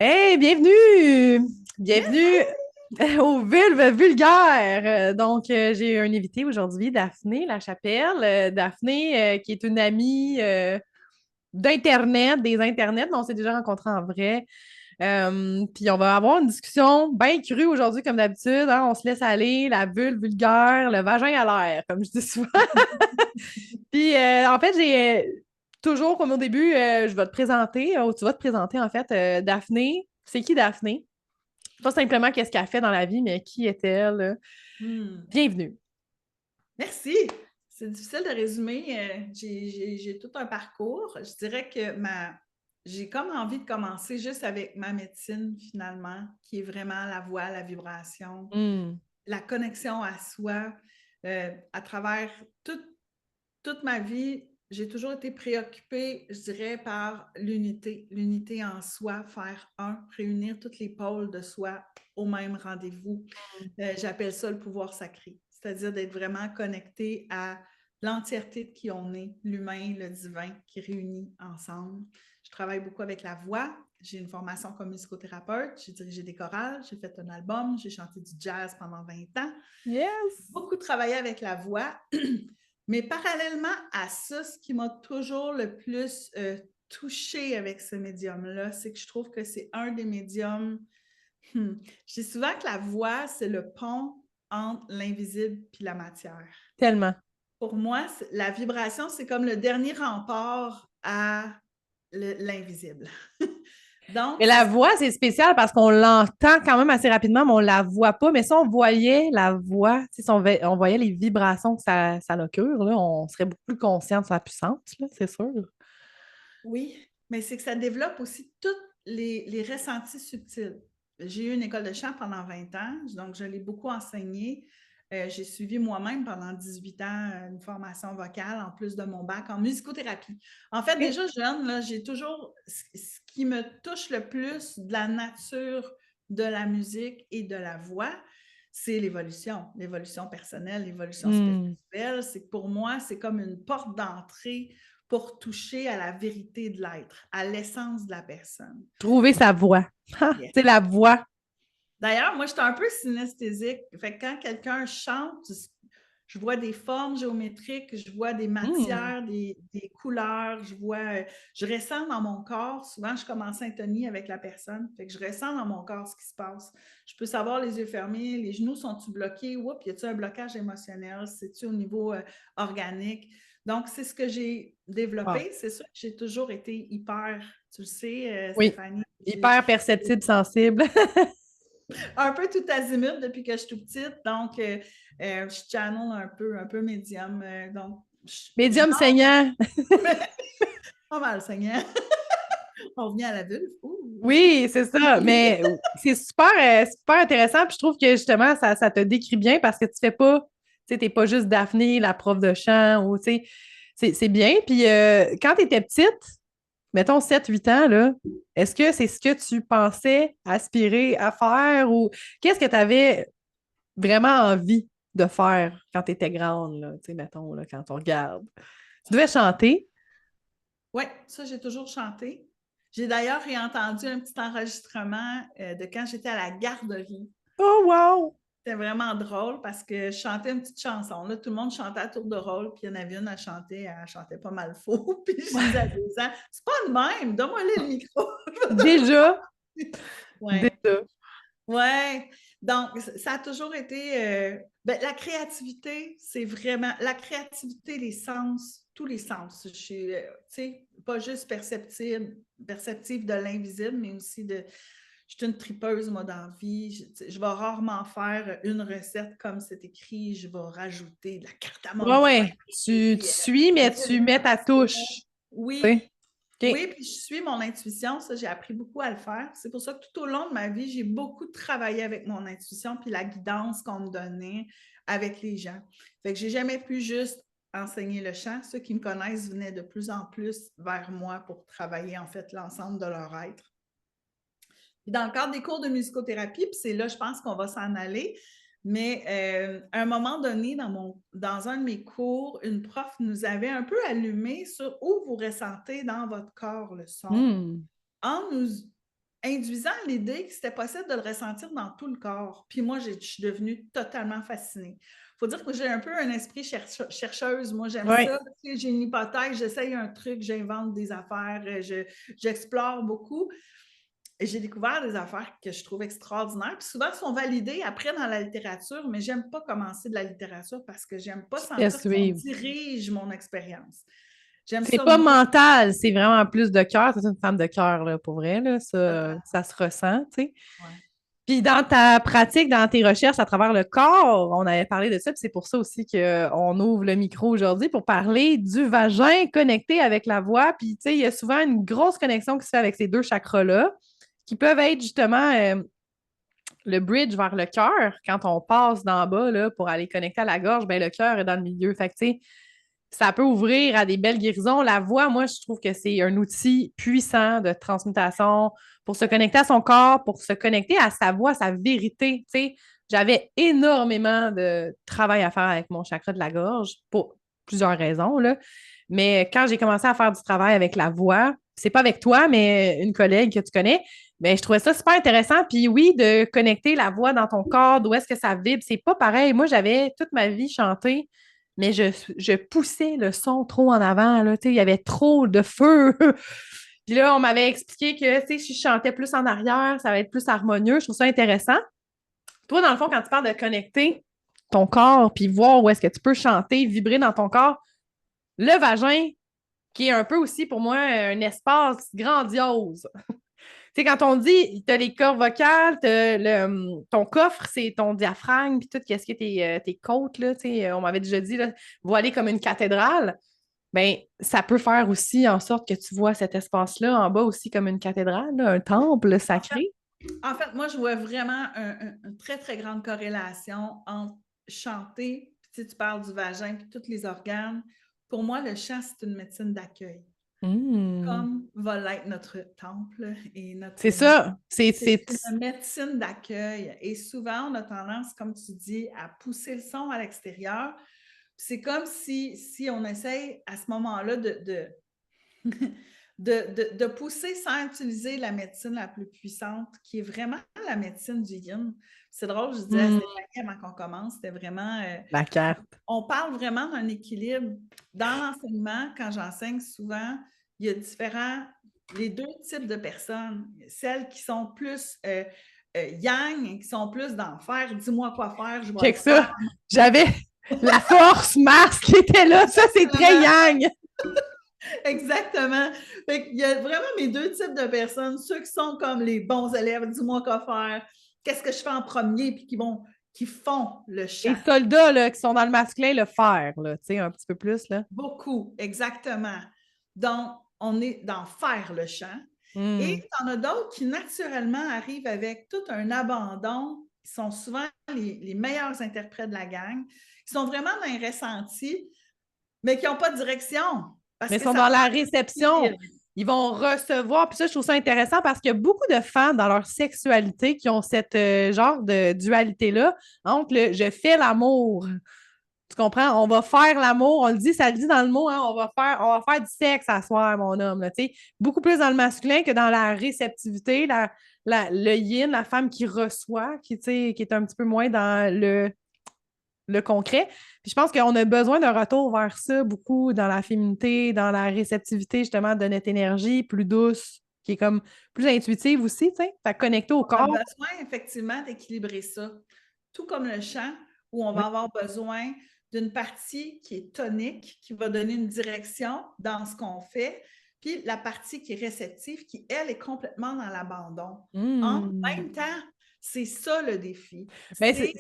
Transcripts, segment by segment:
Hey, bienvenue! Merci! Bienvenue au Vulve vulgaire. J'ai un invité aujourd'hui, Daphné Lachapelle. Daphné, qui est une amie d'Internet, des Internets, mais on s'est déjà rencontrés en vrai. Puis on va avoir une discussion bien crue aujourd'hui, comme d'habitude, hein. On se laisse aller, la vulve vulgaire, le vagin à l'air, comme je dis souvent. Puis en fait, j'ai toujours, comme au début, je vais te présenter, tu vas te présenter en fait, Daphné. C'est qui Daphné? Pas simplement qu'est-ce qu'elle fait dans la vie, mais qui est-elle? Hmm. Bienvenue. Merci! C'est difficile de résumer. J'ai tout un parcours. Je dirais que j'ai comme envie de commencer juste avec ma médecine, finalement, qui est vraiment la voix, la vibration, Hmm. la connexion à soi. À travers toute ma vie, j'ai toujours été préoccupée, je dirais, par l'unité en soi, faire un, réunir toutes les pôles de soi au même rendez-vous. J'appelle ça le pouvoir sacré, c'est-à-dire d'être vraiment connecté à l'entièreté de qui on est, l'humain, le divin, qui réunit ensemble. Je travaille beaucoup avec la voix. J'ai une formation comme musicothérapeute, j'ai dirigé des chorales, j'ai fait un album, j'ai chanté du jazz pendant 20 ans. Yes! Beaucoup travaillé avec la voix. Mais parallèlement à ça, ce qui m'a toujours le plus touchée avec ce médium-là, c'est que je trouve que c'est un des médiums. Je dis souvent que la voix, c'est le pont entre l'invisible et la matière. Tellement. Pour moi, la vibration, c'est comme le dernier rempart à l'invisible. Donc, Mais c'est la ce voix, c'est spécial parce qu'on l'entend quand même assez rapidement, mais on la voit pas. Mais si on voyait la voix, si on voyait les vibrations que ça occure, là, on serait beaucoup plus conscient de sa puissance, là, c'est sûr. Oui, mais c'est que ça développe aussi tous les ressentis subtils. J'ai eu une école de chant pendant 20 ans, donc je l'ai beaucoup enseigné. J'ai suivi moi-même pendant 18 ans une formation vocale en plus de mon bac en musicothérapie. En fait, OK. déjà jeune, là, j'ai toujours ce qui me touche le plus de la nature de la musique et de la voix, c'est l'évolution personnelle, l'évolution Hmm. spirituelle. C'est que pour moi, c'est comme une porte d'entrée pour toucher à la vérité de l'être, à l'essence de la personne. Trouver sa voix. Ha! Yes. C'est la voix. D'ailleurs, moi, je suis un peu synesthésique. Fait que quand quelqu'un chante, je vois des formes géométriques, je vois des Hmm. matières, des couleurs, je ressens dans mon corps. Souvent, je commence en syntonie avec la personne. Fait que je ressens dans mon corps ce qui se passe. Je peux savoir les yeux fermés, les genoux sont-ils bloqués? Oups, y a-t-il un blocage émotionnel? C'est-tu au niveau organique? Donc, c'est ce que j'ai Wow. développé. C'est sûr que j'ai toujours été hyper, tu le sais, Oui. Stéphanie, Hyper perceptible, sensible. un peu tout azimut depuis que je suis tout petite. Donc, je channel un peu médium. Donc, je Médium saignant. pas mal, Seigneur. On revient à la vulve. Ouh. Oui, c'est ça. Mais c'est super, super intéressant. Puis je trouve que justement, ça te décrit bien parce que tu fais pas, tu sais, t'es pas juste Daphné, la prof de chant, ou tu sais, c'est bien. Puis quand tu étais petite, mettons 7 8 ans, là, est-ce que c'est ce que tu pensais aspirer à faire ou qu'est-ce que tu avais vraiment envie de faire quand tu étais grande, là, tu sais, mettons, là, quand on regarde? Tu devais chanter. Oui, ça, j'ai toujours chanté. J'ai d'ailleurs réentendu un petit enregistrement de quand j'étais à la garderie. Oh, wow! C'était vraiment drôle parce que je chantais une petite chanson. Là, tout le monde chantait à tour de rôle, puis il y en avait une, elle chantait pas mal faux. Puis je disais à 2 ans, c'est pas de même, donne-moi le micro. Déjà, Ouais. déjà. Ouais, donc ça a toujours été ben, la créativité, c'est vraiment la créativité, les sens, tous les sens. Je suis, tu sais, pas juste perceptive de l'invisible, mais aussi de. Je suis une tripeuse, moi, dans la vie. Je vais rarement faire une recette comme c'est écrit. Je vais rajouter de la cardamome Ouais, fine, ouais. Tu puis suis, de mais tu l'huile mets ta essentielle. touche. Tu Oui, sais. OK. oui, puis je suis mon intuition, ça, j'ai appris beaucoup à le faire. C'est pour ça que tout au long de ma vie, j'ai beaucoup travaillé avec mon intuition puis la guidance qu'on me donnait avec les gens. Fait que j'ai jamais pu juste enseigner le chant. Ceux qui me connaissent venaient de plus en plus vers moi pour travailler en fait l'ensemble de leur être. Puis dans le cadre des cours de musicothérapie, puis c'est là, je pense qu'on va s'en aller. Mais à un moment donné, dans un de mes cours, une prof nous avait un peu allumé sur où vous ressentez dans votre corps le son Hmm. en nous induisant l'idée que c'était possible de le ressentir dans tout le corps. Puis moi, je suis devenue totalement fascinée. Il faut dire que j'ai un peu un esprit chercheuse. Moi, j'aime Oui. ça. Tu sais, j'ai une hypothèse, j'essaye un truc, j'invente des affaires, j'explore beaucoup. Et j'ai découvert des affaires que je trouve extraordinaires. Puis souvent, elles sont validées après dans la littérature, mais j'aime pas commencer de la littérature parce que j'aime pas Tu te fais sentir qu'on suivre. dirige mon expérience. J'aime C'est ça, pas moi. mental, c'est vraiment plus de cœur. C'est une femme de cœur, là, pour vrai, là. Total. Ça se ressent, tu sais. Ouais. Puis dans ta pratique, dans tes recherches à travers le corps, on avait parlé de ça, puis c'est pour ça aussi qu'on ouvre le micro aujourd'hui pour parler du vagin connecté avec la voix. Puis, tu sais, il y a souvent une grosse connexion qui se fait avec ces deux chakras-là, qui peuvent être justement le bridge vers le cœur. Quand on passe d'en bas là, pour aller connecter à la gorge, ben, le cœur est dans le milieu. Fait que, tu sais, ça peut ouvrir à des belles guérisons. La voix, moi, je trouve que c'est un outil puissant de transmutation pour se connecter à son corps, pour se connecter à sa voix, à sa vérité. Tu sais, j'avais énormément de travail à faire avec mon chakra de la gorge pour plusieurs raisons, là. Mais quand j'ai commencé à faire du travail avec la voix, c'est pas avec toi, mais une collègue que tu connais, ben, je trouvais ça super intéressant. Puis oui, de connecter la voix dans ton corps, d'où est-ce que ça vibre, c'est pas pareil. Moi, j'avais toute ma vie chanté, mais je poussais le son trop en avant. Là, il y avait trop de feu. Puis là, on m'avait expliqué que si je chantais plus en arrière, ça va être plus harmonieux. Je trouve ça intéressant. Toi, dans le fond, quand tu parles de connecter ton corps puis voir où est-ce que tu peux chanter, vibrer dans ton corps, le vagin, qui est un peu aussi pour moi un espace grandiose. Tu sais, quand on dit, tu as les cordes vocales, ton coffre, c'est ton diaphragme, puis tout, qu'est-ce que tes côtes, là, tu sais, on m'avait déjà dit, là, voilé comme une cathédrale, ben ça peut faire aussi en sorte que tu vois cet espace-là en bas aussi comme une cathédrale, là, un temple sacré. En fait, moi, je vois vraiment une très, très grande corrélation entre chanter, puis tu parles du vagin, puis tous les organes. Pour moi, le chant, c'est une médecine d'accueil. Mmh. Comme va l'être notre temple et C'est notre ça. c'est une médecine d'accueil. Et souvent, on a tendance, comme tu dis, à pousser le son à l'extérieur. C'est comme si on essaye à ce moment-là de pousser sans utiliser la médecine la plus puissante, qui est vraiment la médecine du yin. C'est drôle, je disais à Mmh. Stéphanie avant qu'on commence, c'était vraiment... La carte. on parle vraiment d'un équilibre. Dans l'enseignement, quand j'enseigne souvent, il y a les deux types de personnes. Celles qui sont plus yang, qui sont plus dans faire, dis-moi quoi faire, je vais le Check faire. ça. J'avais la force, Mars qui était là. Ça, c'est très Exactement. yang. Exactement. Fait il y a vraiment mes deux types de personnes. Ceux qui sont comme les bons élèves, dis-moi quoi faire, qu'est-ce que je fais en premier, puis qui font le Les chant. soldats là, qui sont dans le masculin, le fer, là, tu sais, un petit peu plus. Là. Beaucoup, exactement. Donc, on est dans faire le chant. Et Mm. il y en a d'autres qui, naturellement, arrivent avec tout un abandon, qui sont souvent les meilleurs interprètes de la gang, qui sont vraiment dans un ressenti, mais qui n'ont pas de direction. Parce Mais ils que sont ça dans la prend réception. l'équilibre. Ils vont recevoir. Puis ça, je trouve ça intéressant parce qu'il y a beaucoup de femmes dans leur sexualité qui ont cette genre de dualité-là entre le je fais l'amour. Tu comprends? On va faire l'amour, on le dit, ça le dit dans le mot, hein, on va faire du sexe à soir, mon homme. Là, beaucoup plus dans le masculin que dans la réceptivité, le yin, la femme qui reçoit, qui est un petit peu moins dans le concret. Puis je pense qu'on a besoin d'un retour vers ça beaucoup dans la féminité, dans la réceptivité justement de notre énergie plus douce, qui est comme plus intuitive aussi, tu sais, connectée au On a corps. besoin, effectivement, d'équilibrer ça. Tout comme le chant, où on Oui. va avoir besoin d'une partie qui est tonique, qui va donner une direction dans ce qu'on fait, puis la partie qui est réceptive, qui, elle, est complètement dans l'abandon. En Mmh. même temps, c'est ça le défi. Ben, C'est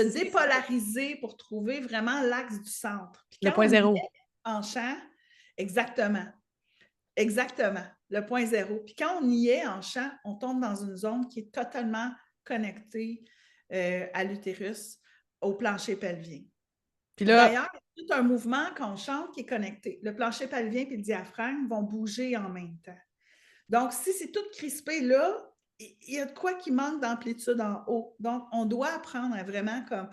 de dépolariser pour trouver vraiment l'axe du centre. Puis le quand point on y zéro. est en chant, exactement, exactement, le point zéro. Puis quand on y est en chant, on tombe dans une zone qui est totalement connectée à l'utérus, au plancher pelvien. Puis là, D'ailleurs, il y a tout un mouvement quand on chante qui est connecté. Le plancher pelvien et le diaphragme vont bouger en même temps. Donc, si c'est tout crispé là, il y a de quoi qui manque d'amplitude en haut. Donc, on doit apprendre à vraiment comme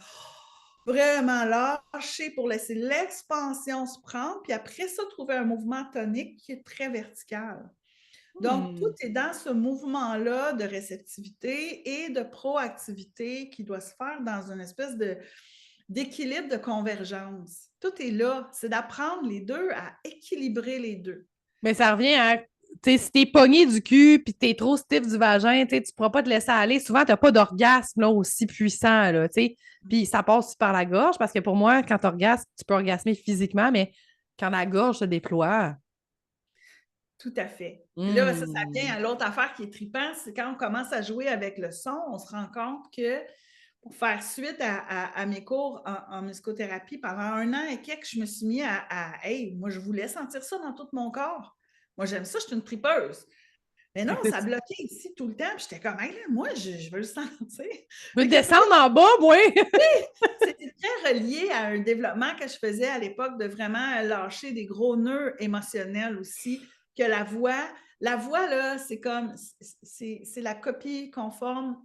vraiment lâcher pour laisser l'expansion se prendre, puis après ça, trouver un mouvement tonique qui est très vertical. Donc, tout est dans ce mouvement-là de réceptivité et de proactivité qui doit se faire dans une espèce d'équilibre, de convergence. Tout est là. C'est d'apprendre les deux à équilibrer les deux. Mais ça revient à, tu sais, si t'es pogné du cul puis t'es trop stiff du vagin, tu pourras pas te laisser aller. Souvent, t'as pas d'orgasme là, aussi puissant, là, tu sais. Puis ça passe par la gorge parce que pour moi, quand t'orgasmes, tu peux orgasmer physiquement, mais quand la gorge se déploie. Tout à fait. Puis là, ça vient Mm. à l'autre affaire qui est trippant, c'est quand on commence à jouer avec le son, on se rend compte que pour faire suite à mes cours en musicothérapie, pendant 1 an et quelques, je me suis mis hey, moi, je voulais sentir ça dans tout mon corps. Moi, j'aime ça, je suis une tripeuse. Mais non, ça bloquait ici tout le temps. Puis j'étais comme, hey, là, moi, je veux le sentir. Je veux descendre en bas, moi! C'était très relié à un développement que je faisais à l'époque de vraiment lâcher des gros nœuds émotionnels aussi, que la voix, là, c'est comme, c'est la copie conforme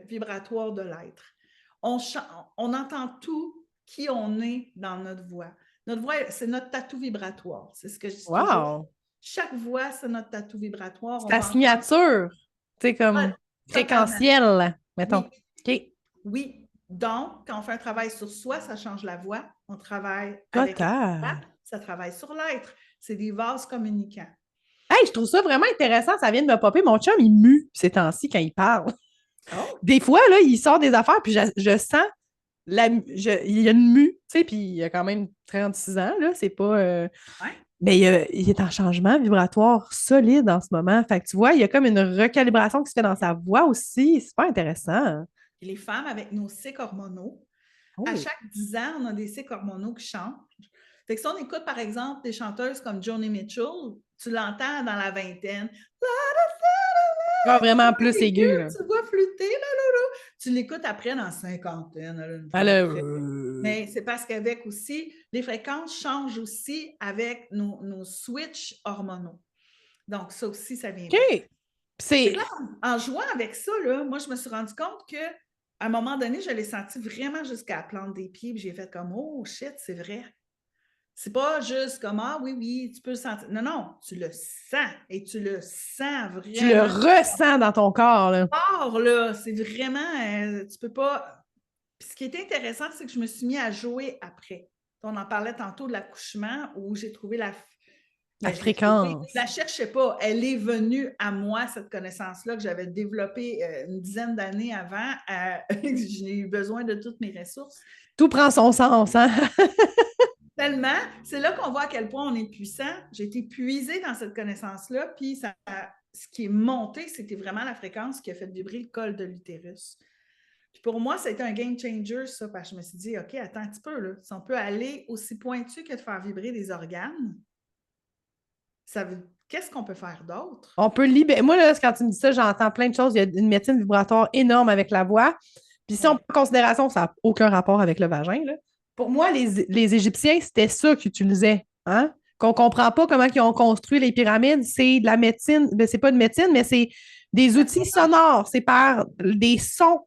vibratoire de l'être. On entend tout qui on est dans notre voix. Notre voix, c'est notre tatou vibratoire. C'est ce que je dis toujours. Wow! Chaque voix, c'est notre tatou vibratoire. C'est On ta va signature, tu sais, comme totalement. fréquentielle, mettons. Oui, OK. oui. Donc, quand on fait un travail sur soi, ça change la voix. On travaille avec la voix, Total. ça travaille sur l'être. C'est des vases communicants. Hey, je trouve ça vraiment intéressant. Ça vient de me popper. Mon chum, il mue ces temps-ci quand il parle. Oh! Des fois, là, il sort des affaires, puis je sens il y a une mue, tu sais, puis il a quand même 36 ans, là, c'est pas... Ouais. Mais il est en changement vibratoire solide en ce moment. Fait que tu vois, il y a comme une recalibration qui se fait dans sa voix aussi. C'est pas intéressant. Les femmes avec nos cycles hormonaux, à Oh. chaque 10 ans, on a des cycles hormonaux qui changent. Fait que si on écoute, par exemple, des chanteuses comme Joni Mitchell, tu l'entends dans la vingtaine. Ah, Tu vraiment vois plus aigu, aigu, là. tu vois flûter, là. Tu l'écoutes après dans la cinquantaine, là, une fois Alors, après. Mais c'est parce qu'avec aussi, les fréquences changent aussi avec nos switches hormonaux. Donc, ça aussi, ça vient vite. OK. C'est... Là, en jouant avec ça, là, moi, je me suis rendu compte que à un moment donné, je l'ai senti vraiment jusqu'à la plante des pieds, puis j'ai fait comme oh shit, c'est vrai. C'est pas juste comme ah oui, oui, tu peux le sentir. Non, non, tu le sens et tu le sens Tu le vraiment ressens dans ton corps, là. fort, là. C'est vraiment, tu peux pas. Puis ce qui est intéressant, c'est que je me suis mis à jouer après. On en parlait tantôt de l'accouchement où j'ai trouvé La je l'ai trouvée. fréquence. Je la cherchais pas. Elle est venue à moi, cette connaissance-là que j'avais développée une dizaine d'années avant. J'ai eu besoin de toutes mes ressources. Tout prend son sens, hein? Tellement, c'est là qu'on voit à quel point on est puissant. J'ai été puisée dans cette connaissance-là, puis ce qui est monté, c'était vraiment la fréquence qui a fait vibrer le col de l'utérus. Puis pour moi, ça a été un game changer, ça, parce que je me suis dit, OK, attends un petit peu, là. Si on peut aller aussi pointu que de faire vibrer des organes, qu'est-ce qu'on peut faire d'autre? On peut libérer. Moi, là, quand tu me dis ça, j'entends plein de choses. Il y a une médecine vibratoire énorme avec la voix. Puis si on Ouais. prend en considération, ça n'a aucun rapport avec le vagin, là. Pour moi, les Égyptiens, c'était ça qu'ils utilisaient. Hein? Qu'on ne comprend pas comment ils ont construit les pyramides. C'est de la médecine. Ben, c'est pas de médecine, mais c'est des outils sonores. C'est par des sons,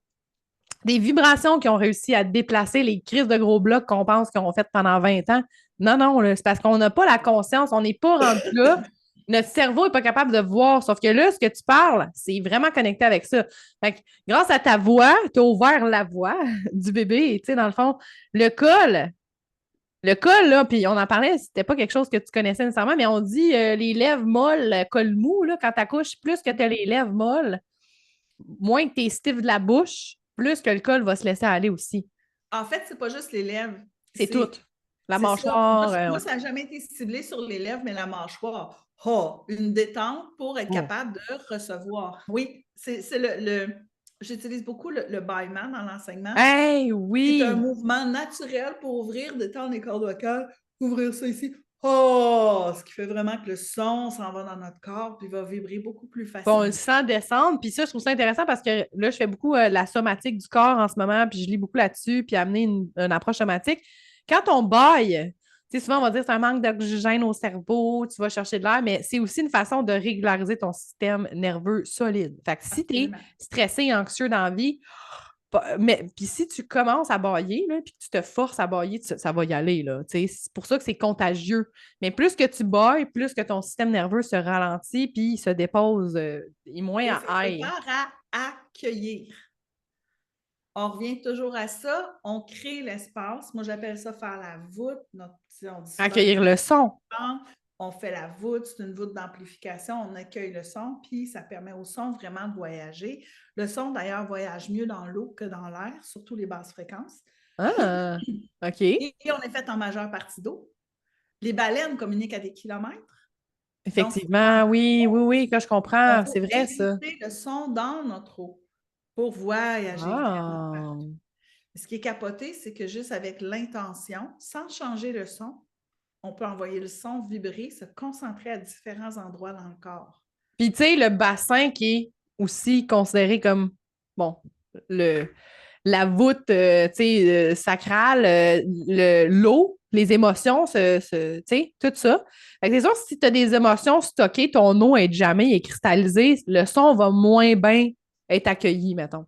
des vibrations qui ont réussi à déplacer les crises de gros blocs qu'on pense qu'ils ont fait pendant 20 ans. Non, non, là, c'est parce qu'on n'a pas la conscience. On n'est pas rendu là. Notre cerveau n'est pas capable de voir. Sauf que là, ce que tu parles, c'est vraiment connecté avec ça. Fait que, grâce à ta voix, tu as ouvert la voix du bébé. Tu sais, dans le fond, le col, là, puis on en parlait, c'était pas quelque chose que tu connaissais nécessairement, mais on dit les lèvres molles, col mou, là, quand tu accouches, plus que tu as les lèvres molles, moins que tu es stiff de la bouche, plus que le col va se laisser aller aussi. En fait, c'est pas juste les lèvres. C'est tout. La C'est ça. mâchoire. Moi, Ouais. ça n'a jamais été ciblé sur les lèvres, mais la mâchoire. Oh, une détente pour être Oh. capable de recevoir. Oui, c'est j'utilise beaucoup le bâillement dans l'enseignement. Hey, C'est un oui! mouvement naturel pour ouvrir, détendre les cordes vocales, ouvrir ça ici. Oh! Ce qui fait vraiment que le son s'en va dans notre corps puis va vibrer beaucoup plus On le facilement. sent descendre. Puis ça, je trouve ça intéressant parce que là, je fais beaucoup la somatique du corps en ce moment, puis je lis beaucoup là-dessus, puis amener une approche somatique. Quand on baille, tu sais, souvent, on va dire que c'est un manque d'oxygène au cerveau, tu vas chercher de l'air, mais c'est aussi une façon de régulariser ton système nerveux solide. Fait que si tu es Absolument. stressé et anxieux dans la vie, Mais puis si tu commences à bâiller, là, puis que tu te forces à bâiller, ça va y aller, là. C'est pour ça que c'est contagieux. Mais plus que tu bailles, plus que ton système nerveux se ralentit, puis il se dépose, il est moins Et se à aille. prépare à accueillir. On revient toujours à ça, on crée l'espace. Moi, j'appelle ça faire la voûte. On dit souvent Accueillir le son. on fait la voûte, c'est une voûte d'amplification, on accueille le son, puis ça permet au son vraiment de voyager. Le son, d'ailleurs, voyage mieux dans l'eau que dans l'air, surtout les basses fréquences. Ah, OK. Et on est fait en majeure partie d'eau. Les baleines communiquent à des kilomètres. Donc, Effectivement, oui, oui, oui, que je on comprends. faut C'est vrai, ça. éviter le son dans notre eau pour voyager vraiment Ah. partout. Ce qui est capoté, c'est que juste avec l'intention, sans changer le son, on peut envoyer le son vibrer, se concentrer à différents endroits dans le corps. Puis, tu sais, le bassin qui est aussi considéré comme, bon, la voûte, tu sais, sacrale, l'eau, les émotions, tu sais, tout ça. Fait que c'est sûr, si tu as des émotions stockées, ton eau est jamais est cristallisée, le son va moins bien être accueilli, mettons.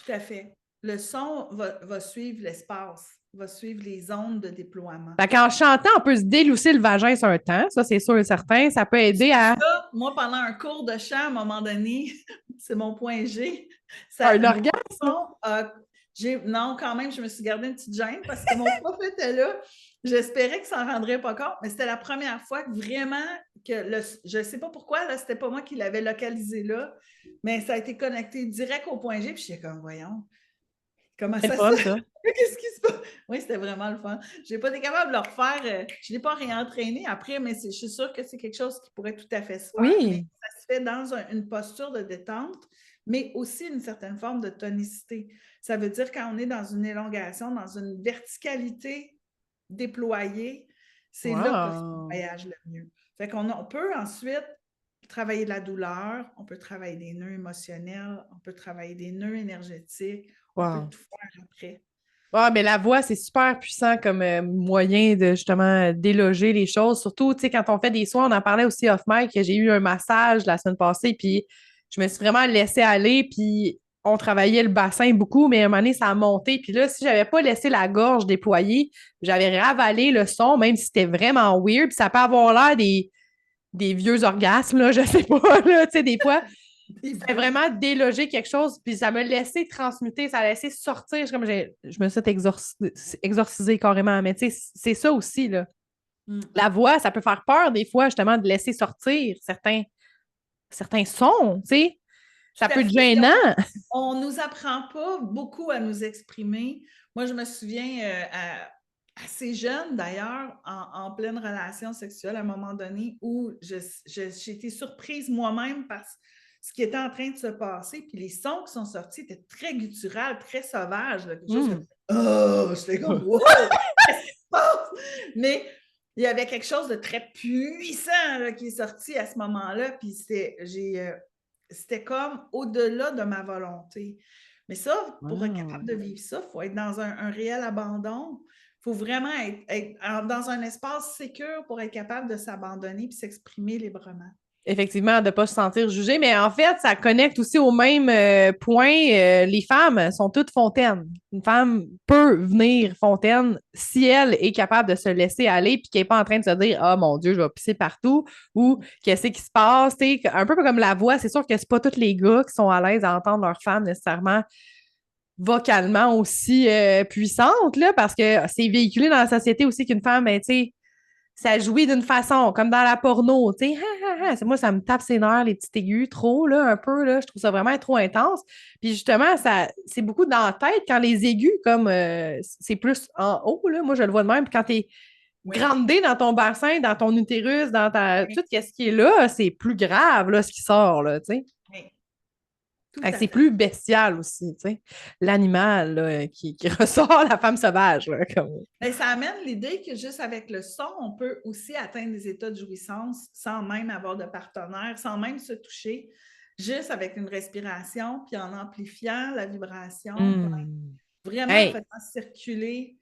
Tout à fait. Le son va suivre l'espace, va suivre les ondes de déploiement. Fait qu'en chantant, on peut se délousser le vagin sur un temps, ça c'est sûr et certain. Ça peut aider à. Ça, moi, pendant un cours de chant, à un moment donné, c'est mon point G. Un orgasme? Non, quand même, je me suis gardée une petite gêne parce que mon prof était là. J'espérais que ça n'en rendrait pas compte, mais c'était la première fois que vraiment, je ne sais pas pourquoi, là, c'était pas moi qui l'avais localisé là, mais ça a été connecté direct au point G, puis j'étais comme, voyons, comment C'est le ça fun, se ça. Qu'est-ce qui se passe? Oui, c'était vraiment le fun. Je n'ai pas été capable de le refaire. Je ne l'ai pas réentraîné après, mais je suis sûre que c'est quelque chose qui pourrait tout à fait se faire. Mais Oui. ça se fait dans une posture de détente, mais aussi une certaine forme de tonicité. Ça veut dire quand on est dans une élongation, dans une verticalité déployée, c'est là que ça Wow. voyage le mieux. Fait qu'on on peut ensuite travailler de la douleur, on peut travailler des nœuds émotionnels, on peut travailler des nœuds énergétiques, on peut Wow. tout faire après. Ah, mais la voix, c'est super puissant comme moyen de justement déloger les choses. Surtout, tu sais, quand on fait des soins, on en parlait aussi off-mic, que j'ai eu un massage la semaine passée, puis je me suis vraiment laissée aller, puis on travaillait le bassin beaucoup, mais à un moment donné, ça a monté. Puis là, si j'avais pas laissé la gorge déployée, j'avais ravalé le son, même si c'était vraiment weird, puis ça peut avoir l'air des vieux orgasmes, là, je sais pas, là, tu sais, des fois, c'est vraiment déloger quelque chose, puis ça m'a laissé transmuter, ça a laissé sortir. Comme je me suis exorcisée carrément. Mais tu sais, c'est ça aussi, là. La voix, ça peut faire peur des fois, justement, de laisser sortir certains sons, tu sais. Ça peut être gênant. On ne nous apprend pas beaucoup à nous exprimer. Moi, je me souviens assez jeune, d'ailleurs, en pleine relation sexuelle, à un moment donné, où j'ai été surprise moi-même par ce qui était en train de se passer. Puis les sons qui sont sortis étaient très gutturales, très sauvages. Là, quelque chose comme « Oh! » J'étais comme « Wow! Qu'est-ce qui se passe? » Mais il y avait quelque chose de très puissant là, qui est sorti à ce moment-là. Puis c'était comme au-delà de ma volonté. Mais ça, pour être capable de vivre ça, il faut être dans un réel abandon. Il faut vraiment être dans un espace sécure pour être capable de s'abandonner et s'exprimer librement. Effectivement, de ne pas se sentir jugé, mais en fait, ça connecte aussi au même point. Les femmes sont toutes fontaines. Une femme peut venir fontaine si elle est capable de se laisser aller puis qu'elle n'est pas en train de se dire ah mon Dieu, je vais pisser partout ou qu'est-ce qui se passe. T'sais, un peu comme la voix, c'est sûr que c'est pas tous les gars qui sont à l'aise à entendre leur femme nécessairement vocalement aussi puissante, là, parce que c'est véhiculé dans la société aussi qu'une femme, ben, tu sais, ça jouit d'une façon, comme dans la porno, tu sais, moi, ça me tape ses nerfs, les petits aigus, trop, là, un peu, là, je trouve ça vraiment trop intense. Puis justement, c'est beaucoup dans la tête, quand les aigus, comme, c'est plus en haut, là, moi, je le vois de même, puis quand t'es grandé dans ton bassin, dans ton utérus, dans tout ce qui est là, c'est plus grave, là, ce qui sort, là, tu sais. C'est plus bestial aussi, tu sais. L'animal là, qui ressort la femme sauvage. Là, comme... Mais ça amène l'idée que juste avec le son, on peut aussi atteindre des états de jouissance sans même avoir de partenaire, sans même se toucher, juste avec une respiration, puis en amplifiant la vibration, vraiment faisant circuler.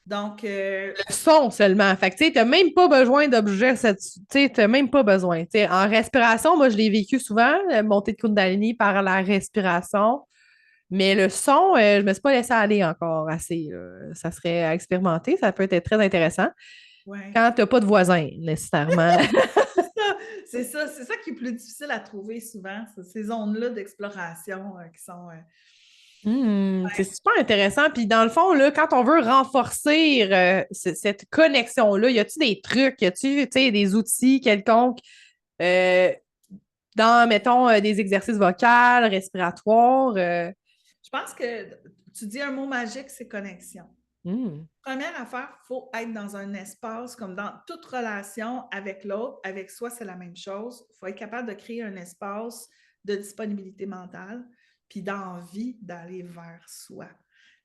Donc, le son seulement. Fait que tu sais, t'as même pas besoin d'objets, tu sais, t'as même pas besoin. Tu sais, en respiration, moi, je l'ai vécu souvent, la montée de Kundalini par la respiration. Mais le son, je ne me suis pas laissée aller encore assez, là. Ça serait à expérimenter, ça peut être très intéressant Ouais. quand tu n'as pas de voisins, nécessairement. C'est ça qui est plus difficile à trouver souvent, ces zones-là d'exploration qui sont. C'est super intéressant. Puis dans le fond, là, quand on veut renforcer cette connexion-là, y a-tu des trucs, y a-tu, tu sais, des outils quelconques euh, dans, mettons, des exercices vocaux, respiratoires? Je pense que tu dis un mot magique, c'est connexion. Hmm. Première affaire, il faut être dans un espace, comme dans toute relation avec l'autre, avec soi, c'est la même chose. Il faut être capable de créer un espace de disponibilité mentale, puis d'envie d'aller vers soi.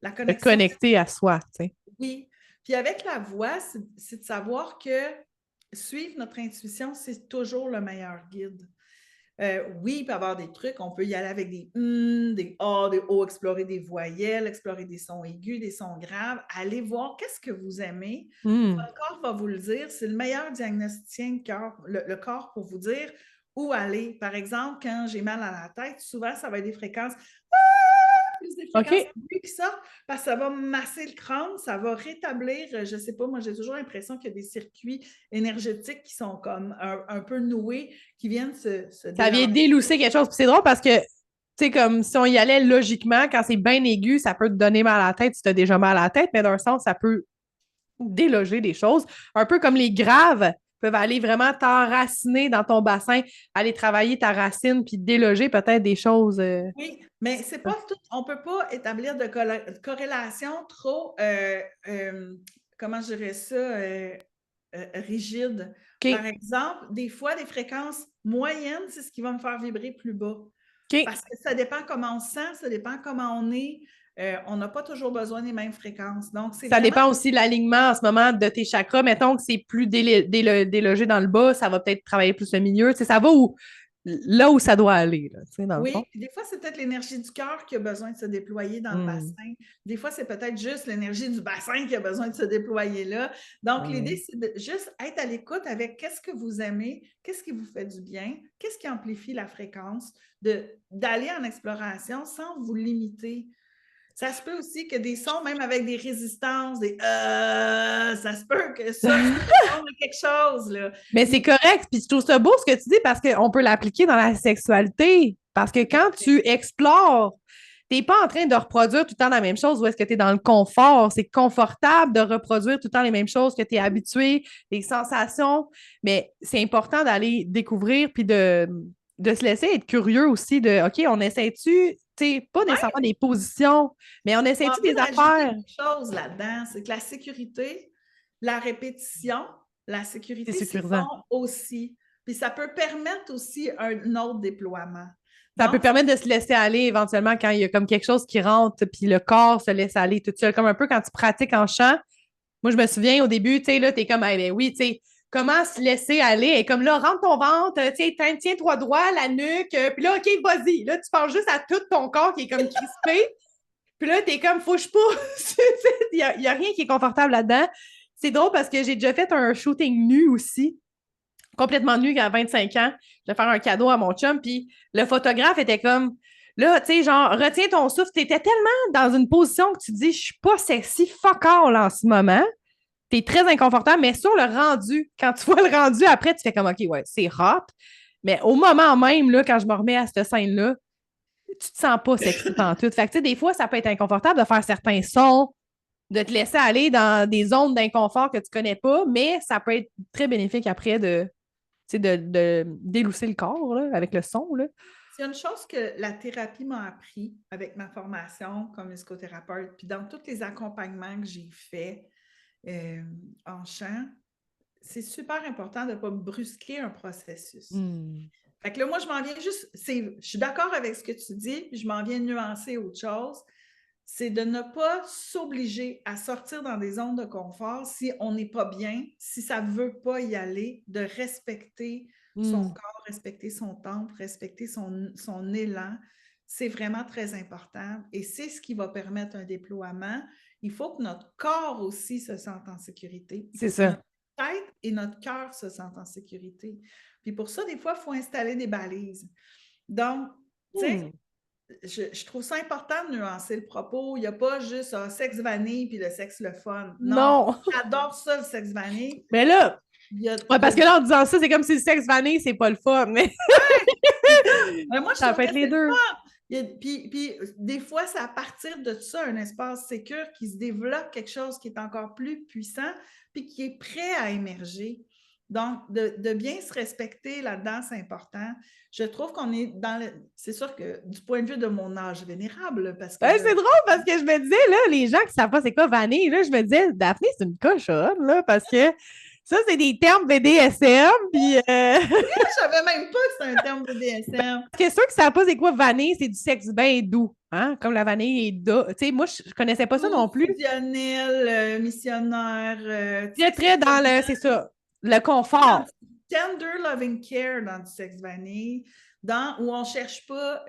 La De connexion, connecter à soi, tu sais. oui. Puis avec la voix, c'est de savoir que suivre notre intuition, c'est toujours le meilleur guide. Oui, il peut y avoir des trucs, on peut y aller avec des des A, des O, explorer des voyelles, explorer des sons aigus, des sons graves. Allez voir qu'est-ce que vous aimez. Hmm. Votre corps va vous le dire. C'est le meilleur diagnosticien, le corps, pour vous dire où aller. Par exemple, quand j'ai mal à la tête, souvent, ça va être des fréquences plus des fréquences OK. aiguës qui sortent parce que ça va masser le crâne, ça va rétablir, je ne sais pas, moi j'ai toujours l'impression qu'il y a des circuits énergétiques qui sont comme un peu noués, qui viennent se Ça vient délancer. délousser quelque chose. Puis c'est drôle parce que, tu sais, comme si on y allait logiquement, quand c'est bien aigu, ça peut te donner mal à la tête si tu as déjà mal à la tête, mais d'un sens, ça peut déloger des choses. Un peu comme les graves peuvent aller vraiment t'enraciner dans ton bassin, aller travailler ta racine puis déloger peut-être des choses. Oui, mais c'est pas tout, on ne peut pas établir de corrélation trop, comment je dirais ça, rigide. Par OK. exemple, des fois, des fréquences moyennes, c'est ce qui va me faire vibrer plus bas. OK. Parce que ça dépend comment on se sent, ça dépend comment on est. On n'a pas toujours besoin des mêmes fréquences. Donc, c'est Ça vraiment. dépend aussi de l'alignement en ce moment de tes chakras. Mettons que c'est plus délogé dans le bas, ça va peut-être travailler plus le milieu. Tu sais, ça va là où ça doit aller, là, tu sais, dans le fond. Oui, puis des fois, c'est peut-être l'énergie du cœur qui a besoin de se déployer dans le Hmm. bassin. Des fois, c'est peut-être juste l'énergie du bassin qui a besoin de se déployer là. Donc, l'idée, c'est de juste être à l'écoute avec qu'est-ce que vous aimez, qu'est-ce qui vous fait du bien, qu'est-ce qui amplifie la fréquence, d'aller en exploration sans vous limiter. Ça se peut aussi que des sons, même avec des résistances, ça se peut que ça ressemble à quelque chose, là. Mais c'est correct. Puis je trouve ça beau ce que tu dis parce qu'on peut l'appliquer dans la sexualité. Parce que quand tu explores, tu n'es pas en train de reproduire tout le temps la même chose ou est-ce que tu es dans le confort. C'est confortable de reproduire tout le temps les mêmes choses que tu es habitué, les sensations. Mais c'est important d'aller découvrir puis de se laisser être curieux aussi de OK, on essaie-tu, tu sais, pas nécessairement des positions, mais on J'ai essaie-tu envie des d'ajouter affaires? quelque chose là-dedans, c'est que la sécurité, la répétition, la C'est sécurité s'y sécurisant. font aussi. Puis ça peut permettre aussi un autre déploiement. Ça peut Donc, permettre de se laisser aller éventuellement quand il y a comme quelque chose qui rentre, puis le corps se laisse aller tout seul, comme un peu quand tu pratiques en chant. Moi, je me souviens au début, tu sais, là, t'es comme, eh ben oui, tu sais, comment se laisser aller? Et comme là, rentre ton ventre, tiens-toi droit, la nuque, puis là, OK, vas-y. Là, tu penses juste à tout ton corps qui est comme crispé. Puis là, t'es comme, faut que je pousse. Il y a rien qui est confortable là-dedans. C'est drôle parce que j'ai déjà fait un shooting nu aussi complètement nue à 25 ans. Je vais faire un cadeau à mon chum. Puis le photographe était comme, là, tu sais, genre, retiens ton souffle. Tu étais tellement dans une position que tu dis, je suis pas sexy, fuck all en ce moment. Tu es très inconfortable, mais sur le rendu, quand tu vois le rendu après, tu fais comme, OK, ouais, c'est hot. Mais au moment même, là, quand je me remets à cette scène-là, tu te sens pas sexy tout. Fait que, tu sais, des fois, ça peut être inconfortable de faire certains sons, de te laisser aller dans des zones d'inconfort que tu connais pas, mais ça peut être très bénéfique après de délousser le corps là, avec le son. Là. c'est une chose que la thérapie m'a appris avec ma formation comme musicothérapeute, puis dans tous les accompagnements que j'ai faits euh, en chant, c'est super important de ne pas brusquer un processus. Mm. Fait que là, moi, je m'en viens juste, je suis d'accord avec ce que tu dis, puis je m'en viens nuancer autre chose. C'est de ne pas s'obliger à sortir dans des zones de confort si on n'est pas bien, si ça ne veut pas y aller, de respecter son Mm. corps, respecter son temple, respecter son élan. C'est vraiment très important et c'est ce qui va permettre un déploiement. Il faut que notre corps aussi se sente en sécurité. Il C'est faut que ça. notre tête et notre cœur se sentent en sécurité. Puis pour ça, des fois, il faut installer des balises. Donc, tu Mm. sais, je trouve ça important de nuancer le propos. Il n'y a pas juste un sexe vanille puis le sexe le fun. Non, Non! j'adore ça, le sexe vanille. Mais là, Il y a parce que là, en disant ça, c'est comme si le sexe vanille, c'est pas le fun, mais moi, je ça trouve peut que être c'est les le deux. fun. Puis, des fois, c'est à partir de ça, un espace sécure qui se développe quelque chose qui est encore plus puissant puis qui est prêt à émerger. Donc, de bien se respecter là-dedans, c'est important. Je trouve qu'on est dans le... C'est sûr que du point de vue de mon âge vénérable, parce que Ouais, c'est drôle parce que je me disais, là, les gens qui savent pas c'est quoi vanille, là, je me disais, Daphné, c'est une cochonne, là, parce que ça, c'est des termes BDSM, puis je savais même pas que c'était un terme BDSM. parce que ceux qui savent pas c'est quoi vanille, c'est du sexe bien doux, hein, comme la vanille est douce. Tu sais, moi, je connaissais pas ça non plus. Fusionnel, missionnaire, Il est très dans le, c'est ça, le confort. tender loving care dans du sexe vanille, où on ne cherche pas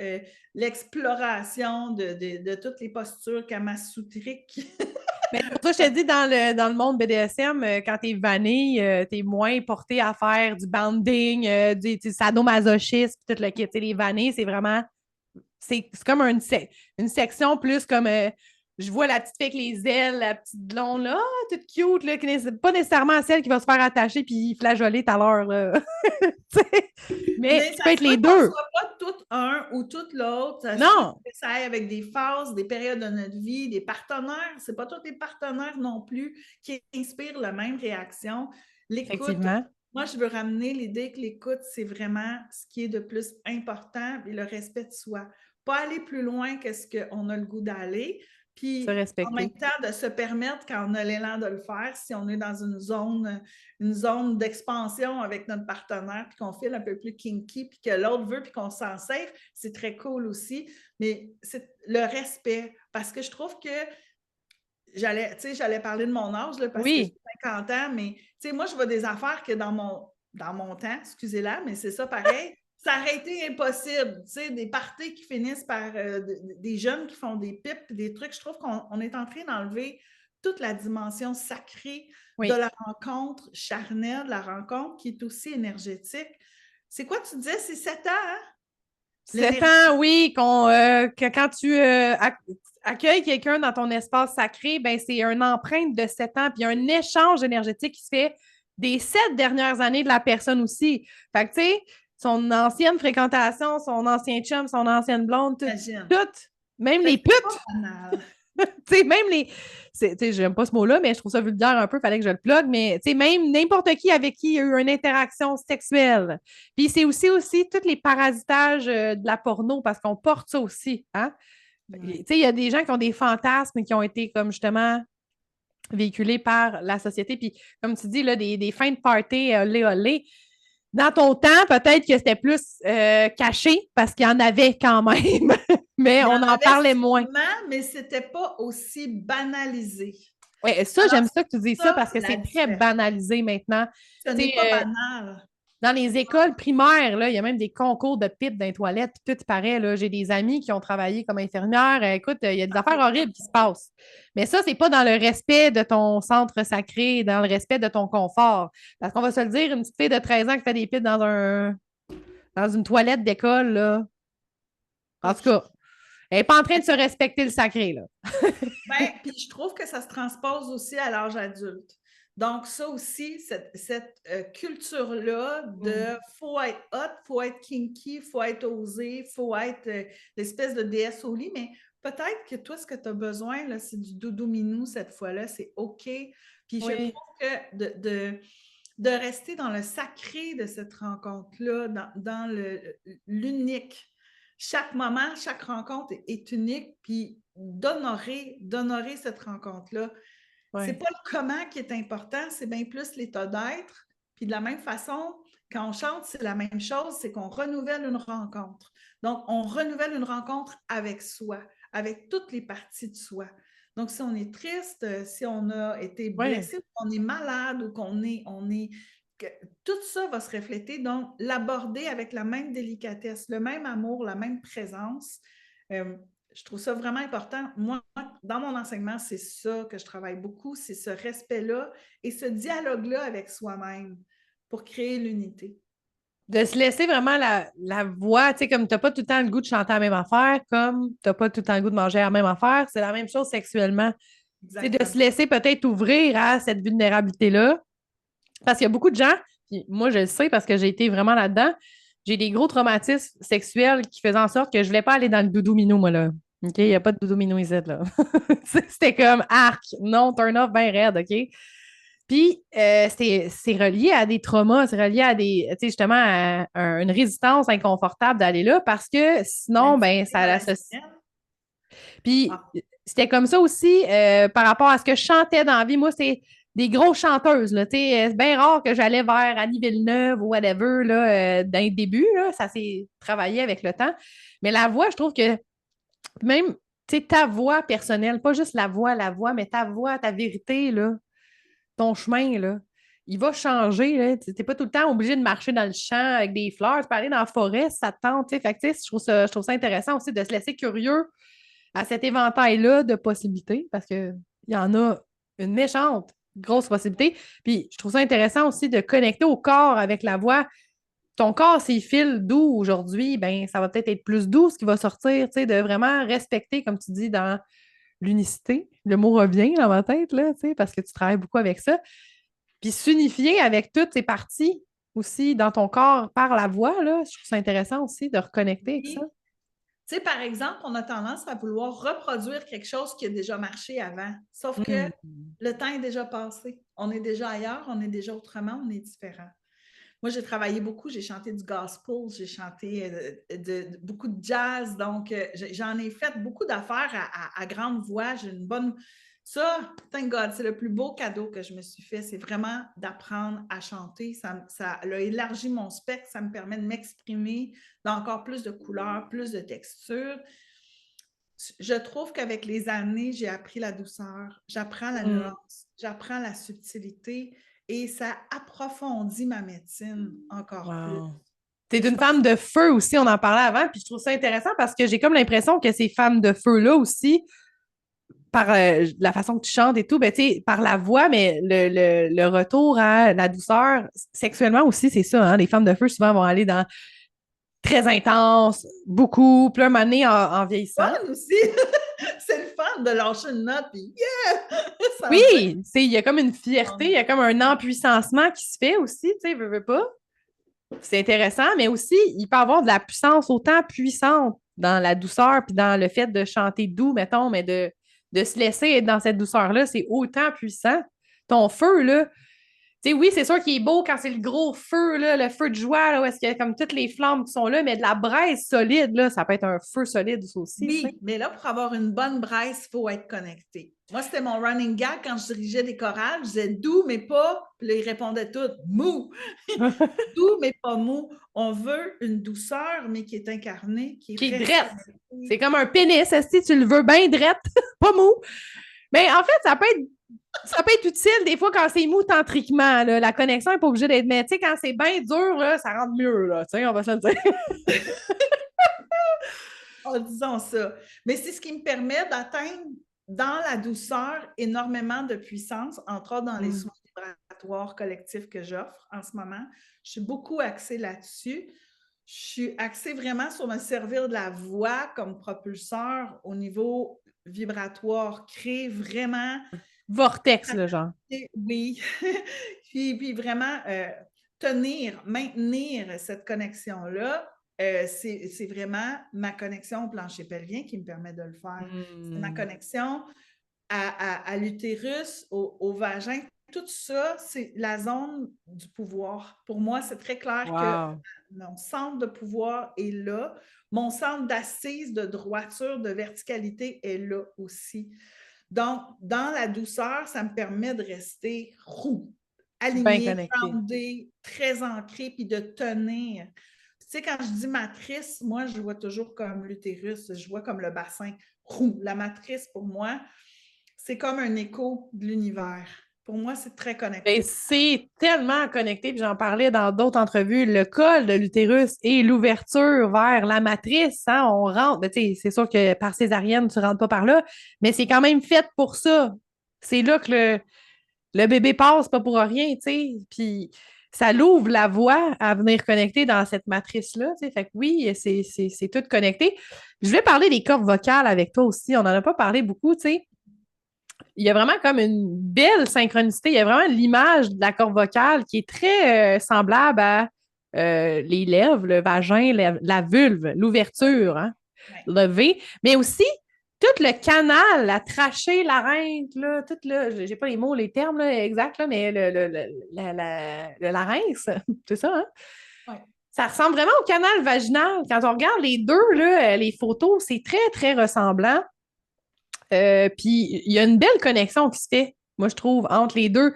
l'exploration de toutes les postures kamasutriques. Mais pour ça, je te dis, dans le monde BDSM, quand t'es vanille, t'es moins porté à faire du banding, du sadomasochisme, tout le kit. Les vanilles, c'est vraiment c'est comme une section plus comme je vois la petite fille avec les ailes, la petite blonde là, toute cute, là, qui n'est pas nécessairement celle qui va se faire attacher puis flageoler tout à l'heure. Mais Mais ça ça peut se être peut les qu'on ne deux. soit pas tout un ou tout l'autre. Ça se peut Non, que ça aille avec des phases, des périodes de notre vie, des partenaires. Ce n'est pas tous les partenaires non plus qui inspirent la même réaction. L'écoute, effectivement. moi, je veux ramener l'idée que l'écoute, c'est vraiment ce qui est de plus important et le respect de soi. Pas aller plus loin que ce qu'on a le goût d'aller. Se Puis en même respecter. temps, de se permettre, quand on a l'élan de le faire, si on est dans une zone d'expansion avec notre partenaire, puis qu'on file un peu plus kinky, puis que l'autre veut, puis qu'on s'en safe, c'est très cool aussi. Mais c'est le respect, parce que je trouve que j'allais parler de mon âge, là, parce que j'ai Oui, 50 ans, mais moi, je vois des affaires que dans mon temps, excusez-la, mais c'est ça pareil, ça aurait été impossible. Des parties qui finissent par des jeunes qui font des pipes, des trucs. Je trouve qu'on est en train d'enlever toute la dimension sacrée de oui. la rencontre charnelle, la rencontre qui est aussi énergétique. C'est quoi tu disais? C'est 7 ans, hein? 7 ans, oui, que quand tu accueilles quelqu'un dans ton espace sacré, ben c'est une empreinte de 7 ans, puis un échange énergétique qui se fait des 7 dernières années de la personne aussi. Fait que, tu sais, son ancienne fréquentation, son ancien chum, son ancienne blonde, Imagine. tout, même Fait les que c'est pas putes, banal. tu sais, même les. Tu sais, j'aime pas ce mot-là, mais je trouve ça vulgaire un peu, fallait que je le plug, mais tu sais, même n'importe qui avec qui il y a eu une interaction sexuelle. Puis c'est aussi tous les parasitages de la porno, parce qu'on porte ça aussi, hein? Tu sais, il y a des gens qui ont des fantasmes qui ont été comme justement véhiculés par la société. Puis comme tu dis, là, des fins de party olé olé. Dans ton temps, peut-être que c'était plus caché parce qu'il y en avait quand même, mais Il y on en en avait parlait moins. sûrement, mais c'était pas aussi banalisé. Oui, ça, Alors, j'aime ça que tu dises ça ça, parce que la c'est très différence. banalisé maintenant. Ce Tu n'est sais, pas banal. dans les écoles primaires, là, il y a même des concours de pipe dans les toilettes, puis tout paraît. Là, j'ai des amis qui ont travaillé comme infirmières. Écoute, il y a des affaires horribles qui se passent. Mais ça, c'est pas dans le respect de ton centre sacré, dans le respect de ton confort. Parce qu'on va se le dire, une petite fille de 13 ans qui fait des pipes dans une toilette d'école, là. En tout Ouch. cas, elle n'est pas en train de se respecter le sacré, là. Ben, puis je trouve que ça se transpose aussi à l'âge adulte. Donc, ça aussi, cette culture-là de faut être hot, faut être kinky, faut être osé, faut être l'espèce de déesse au lit, mais peut-être que toi, ce que tu as besoin, là, c'est du doudou minou cette fois-là, c'est OK. Puis je Oui. trouve que de rester dans le sacré de cette rencontre-là, dans l'unique. Chaque moment, chaque rencontre est unique, puis d'honorer cette rencontre-là. C'est Ouais. pas le comment qui est important, c'est bien plus l'état d'être. Puis de la même façon, quand on chante, c'est la même chose, c'est qu'on renouvelle une rencontre. Donc, on renouvelle une rencontre avec soi, avec toutes les parties de soi. Donc, si on est triste, si on a été Ouais. blessé, ou qu'on est malade ou tout ça va se refléter. Donc, l'aborder avec la même délicatesse, le même amour, la même présence. Je trouve ça vraiment important. Moi, dans mon enseignement, c'est ça que je travaille beaucoup, c'est ce respect-là et ce dialogue-là avec soi-même pour créer l'unité. De se laisser vraiment la voix, tu sais, comme t'as pas tout le temps le goût de chanter la même affaire, comme t'as pas tout le temps le goût de manger la même affaire, c'est la même chose sexuellement. Tu sais, de se Exactement. laisser peut-être ouvrir à cette vulnérabilité-là. Parce qu'il y a beaucoup de gens, puis moi je le sais parce que j'ai été vraiment là-dedans, j'ai des gros traumatismes sexuels qui faisaient en sorte que je voulais pas aller dans le doudou minou, moi, là. OK? Il n'y a pas de doudou minou ici, là. C'était comme arc, non, turn off, ben raide, OK? Puis, c'est relié à des traumas, c'est relié à des, tu sais, justement, à une résistance inconfortable d'aller là parce que sinon, ben, L'intimité ça l'associe. relationnelle. Puis, Ah, c'était comme ça aussi par rapport à ce que je chantais dans la vie. Moi, c'est des grosses chanteuses, là, tu sais. C'est bien rare que j'allais vers Annie Villeneuve ou whatever, là, dans les débuts, là. Ça s'est travaillé avec le temps. Mais la voix, je trouve que même, tu sais, ta voix personnelle, pas juste la voix, mais ta voix, ta vérité, là, ton chemin, là, il va changer. Là. Tu n'es pas tout le temps obligé de marcher dans le champ avec des fleurs. Tu peux aller dans la forêt si ça te tente. Fait que, je trouve ça intéressant aussi de se laisser curieux à cet éventail-là de possibilités parce qu'il y en a une méchante grosse possibilité. Puis je trouve ça intéressant aussi de connecter au corps avec la voix. Ton corps, s'il file doux aujourd'hui, ben ça va peut-être être plus doux ce qui va sortir, tu sais, de vraiment respecter, comme tu dis, dans l'unicité. Le mot revient dans ma tête, là, tu sais, parce que tu travailles beaucoup avec ça. Puis s'unifier avec toutes ces parties aussi dans ton corps par la voix, là, je trouve ça intéressant aussi de reconnecter avec ça. oui. Tu sais, par exemple, on a tendance à vouloir reproduire quelque chose qui a déjà marché avant. Sauf que Mm. le temps est déjà passé. On est déjà ailleurs, on est déjà autrement, on est différent. Moi, j'ai travaillé beaucoup, j'ai chanté du gospel, j'ai chanté beaucoup de jazz, donc j'en ai fait beaucoup d'affaires à grande voix. J'ai une bonne. Ça, thank God, c'est le plus beau cadeau que je me suis fait, c'est vraiment d'apprendre à chanter. Ça a élargi mon spectre, ça me permet de m'exprimer dans encore plus de couleurs, plus de textures. Je trouve qu'avec les années, j'ai appris la douceur, j'apprends la Mm. nuance, j'apprends la subtilité et ça approfondit ma médecine encore plus. Wow. T'es Et je une pense femme de feu aussi, on en parlait avant, puis je trouve ça intéressant parce que j'ai comme l'impression que ces femmes de feu-là aussi, par la façon que tu chantes et tout, ben, tu sais, par la voix, mais le retour à la douceur, sexuellement aussi, c'est ça, hein, les femmes de feu souvent vont aller dans très intense, beaucoup, puis un moment donné, en fun vieillissant. aussi. C'est le fun de lâcher une note, puis yeah! Ça en dit. Oui, tu sais, il y a comme une fierté, il y a comme un empuissancement qui se fait aussi, tu sais, veux pas. C'est intéressant, mais aussi, il peut y avoir de la puissance autant puissante dans la douceur, puis dans le fait de chanter doux, mettons, mais de se laisser être dans cette douceur-là, c'est autant puissant. Ton feu, là, tu sais, oui, c'est sûr qu'il est beau quand c'est le gros feu, là, le feu de joie, là, où est-ce qu'il y a comme toutes les flammes qui sont là, mais de la braise solide, là, ça peut être un feu solide aussi, tu sais. Oui, mais là, pour avoir une bonne braise, il faut être connecté. Moi, c'était mon running gag quand je dirigeais des chorales. Je disais doux, mais pas. Puis là, ils répondaient tous mou. Doux, mais pas mou. On veut une douceur, mais qui est incarnée, qui Qui est reste drette. C'est connectée. comme un pénis, si tu le veux bien drette, pas mou. Mais en fait, ça peut être utile des fois quand c'est mou tantriquement. Là. La connexion n'est pas obligée d'être. Mais tu sais, quand c'est bien dur, là, ça rentre mieux. Là, on va se le dire. Oh, disons ça. Mais c'est ce qui me permet d'atteindre dans la douceur énormément de puissance, entre autres dans les Mm. soins vibratoires collectifs que j'offre en ce moment. Je suis beaucoup axée là-dessus. Je suis axée vraiment sur me servir de la voix comme propulseur au niveau vibratoire, créer vraiment, Vortex, le genre. oui, puis vraiment tenir, maintenir cette connexion-là. C'est vraiment ma connexion au plancher pelvien qui me permet de le faire. C'est ma Mm. connexion à l'utérus, au vagin. Tout ça, c'est la zone du pouvoir. Pour moi, c'est très clair que Wow. mon centre de pouvoir est là. Mon centre d'assise, de droiture, de verticalité est là aussi. Donc, dans la douceur, ça me permet de rester roux, Bien aligné, connecté. groundé, très ancré, puis de tenir. Tu sais, quand je dis matrice, moi, je vois toujours comme l'utérus, je vois comme le bassin roux. La matrice, pour moi, c'est comme un écho de l'univers. Pour moi, c'est très Ben, connecté. c'est tellement connecté, puis j'en parlais dans d'autres entrevues, le col de l'utérus et l'ouverture vers la matrice, hein, on rentre, ben, c'est sûr que par césarienne, tu ne rentres pas par là, mais c'est quand même fait pour ça. C'est là que le bébé passe, pas pour rien, tu sais. Puis ça l'ouvre la voie à venir connecter dans cette matrice-là. Tu sais. Fait que oui, c'est tout connecté. Je vais parler des cordes vocales avec toi aussi. On n'en a pas parlé beaucoup, tu sais. Il y a vraiment comme une belle synchronicité. Il y a vraiment l'image de la corde vocale qui est très semblable à les lèvres, le vagin, la vulve, l'ouverture, hein, Ouais. le V, mais aussi tout le canal, la trachée, larynx, là, tout là, j'ai pas les mots, les termes là, exacts, là, mais le larynx, c'est ça, hein? Ouais. Ça ressemble vraiment au canal vaginal. Quand on regarde les deux, là, les photos, c'est très, très ressemblant. Puis il y a une belle connexion qui se fait, moi, je trouve, entre les deux.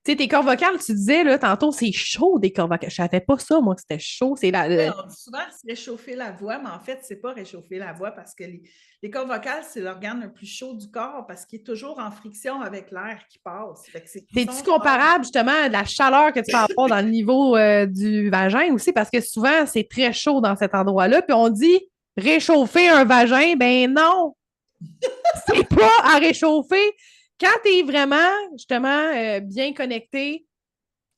Tu sais, tes cordes vocales, tu disais, là, tantôt, c'est chaud des cordes vocales. Je savais pas ça, moi, que c'était chaud. C'est Ouais, on dit souvent c'est réchauffer la voix, mais en fait, c'est pas réchauffer la voix parce que les cordes vocales, c'est l'organe le plus chaud du corps parce qu'il est toujours en friction avec l'air qui passe. Fait que ils C'est-tu sont comparable, justement, à la chaleur que tu peux avoir dans le niveau du vagin aussi? Parce que souvent, c'est très chaud dans cet endroit-là. Puis on dit réchauffer un vagin. Ben non, c'est pas à réchauffer. Quand tu es vraiment, justement, bien connecté,